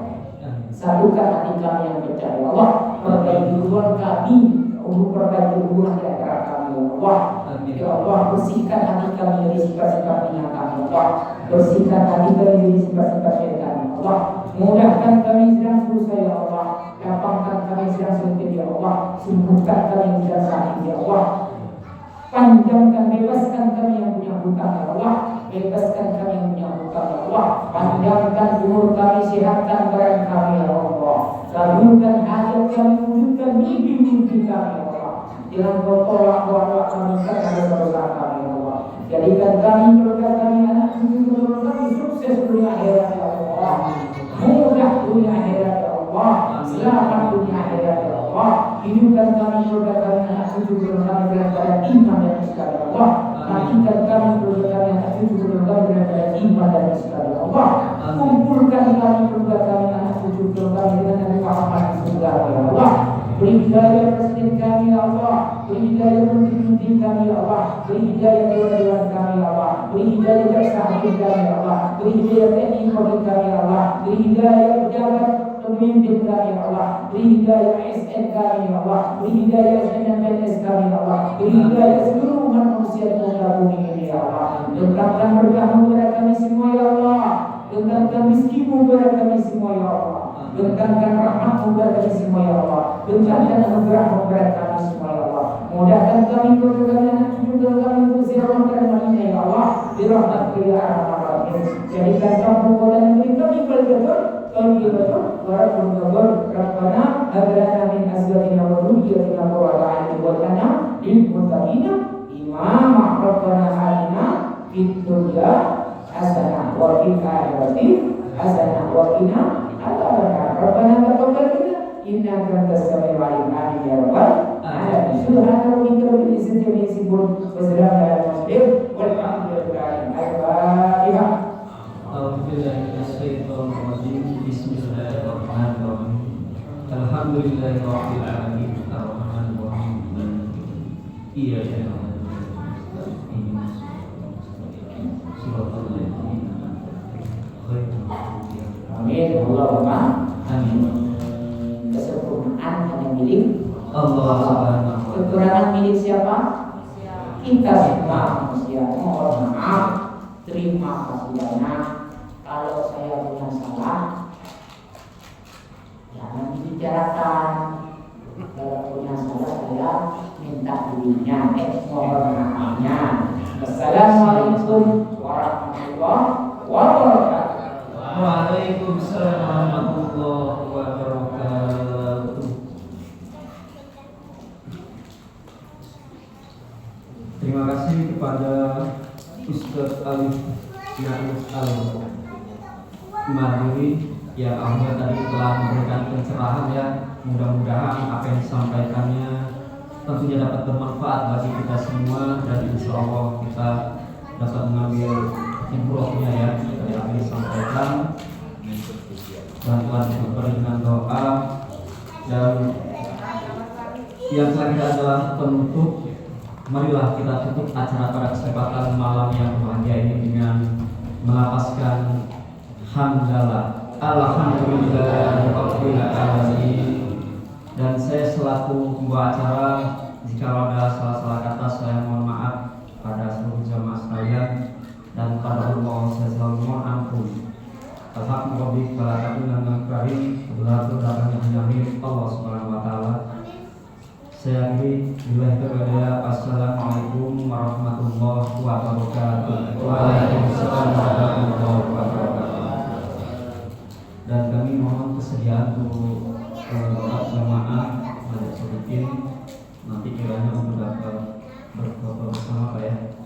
satukan hati kami yang pecah ya Allah, perbaiki hubungan kami, perbaiki hubungan di antara kami ya Allah. Ya Allah, bersihkan hati kami dari sifat-sifat binatang ya Allah, bersihkan hati kami dari sifat-sifat syaitan ya Allah, mudahkan kami sedang susah ya Allah, lapangkan kami sedang sakit ya Allah, sembuhkan kami sedang sakit ya Allah, panjangkan, bebaskan kami yang punya hutang ya Allah, bebaskan kami yang punya hutang ya Allah, panjangkan umur kami, sehatkan badan kami ya Allah, kabulkan hajat kami, wujudkan mimpi-mimpi kami ya Allah. Jangan kau tolak doa-doa kami karena dosa kami ya Allah. Jadikan kami, keluarga kami, anak cucu keluarga kami sukses dunia akhirat ya Allah, mudah dunia akhirat ya Allah, selamat dunia akhirat ya Allah. Hidupkan kami, keluarga kami, anak cucu keluarga kami dalam keadaan iman dan Islam ya Allah. Matikan kami, keluarga kami, anak cucu keluarga kami dalam keadaan iman dan Islam ya Allah. Kumpulkan kami, keluarga kami, anak cucu keluarga kami dengan Nabi Muhammad di surga ya Allah. Beri hidayah presiden kami ya Allah, beri hidayah menteri-menteri kami ya Allah, beri hidayah dewan-dewan kami ya Allah, beri hidayah jaksa hakim kami ya Allah, beri hidayah TNI Polri kami ya Allah, beri hidayah pejabat pemimpin kami ya Allah, beri hidayah ASN kami ya Allah, beri hidayah SNMPNS kami ya Allah, beri hidayah seluruh manusia di muka bumi ini ya Allah. Limpahkan berkahmu kepada kami semua ya Allah, limpahkan rizkimu kepada kami semua ya Allah, limpahkan rahmatmu kepada kami semua ya Allah, limpahkan anugerahmu kepada kami semua ya Allah. Mudahkan kami, keluarga kami, anak cucu kami untuk ziarah dan madinah ya Allah, birahmatika ya arhamar rahimin. Jadikan kamu kota negeri kami betul, kami betul, walaupun betul. Rabbana hab lana min azwajina wa dhurriyyatina qurrata a'yun waj'alna lil muttaqina imama. Rabbana atina fid dunya hasanah wa fil akhirati hasanah wa qina adzabannar. Rabbana taqabbal minna innaka antas samiul alim. Amin ya rabbal alamin. Subhana rabbika rabbil izzati amma yasifun wa salamun alal mursalin walhamdulillahi rabbil alamin. Bismillahirrahmanirrahim. Alhamdulillahirabbil alamin arrahmanir rahim. Iyyaka na'budu wa iyyaka nasta'in. Shiratal ladzina Amin. Allahumma amin. Kesempurnaan hanya milik Allah Subhanahu wa ta'ala. Kekurangan milik siapa? Kita semua manusia. Mohon maaf Terima kasih banyak. Kalau saya punya salah, jangan dibicarakan. Kalau punya salah saya minta duitnya, mohon maafnya. Assalamualaikum warahmatullahi wabarakatuh. Waalaikumsalam warahmatullahi wabarakatuh. Terima kasih kepada Ustaz Alif Naif Al-Maduri yang Allah tadi telah memberikan pencerahan ya. Mudah-mudahan apa yang disampaikannya tentunya dapat bermanfaat bagi kita semua, dan insya Allah kita dapat mengambil hikmahnya ya dari apa yang disampaikan. Bantuan diberi dengan doa, dan yang selanjutnya adalah penutup. Marilah kita tutup acara pada kesempatan malam yang berbahagia ini dengan melafazkan hamdalah alhamdulillahirabbil alamin. Dan saya selaku pembawa acara, jika ada salah-salah kata saya mohon maaf pada seluruh jamaah sekalian, dan pada Allah saya selalu mohon ampun. Alhamdulillah walaupun karim berlaku datangnya hanya milik Allah Subhanahu wa taala. Saya akhiri bila kepada assalamualaikum warahmatullahi wabarakatuh. Waalaikumsalam warahmatullahi wabarakatuh. Dan kami mohon kesediaan untuk jamaah dari sedikit nanti kiranya untuk dapat berfoto bersama Pak ya.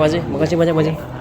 Pak Haji, makasih banyak Pak Haji.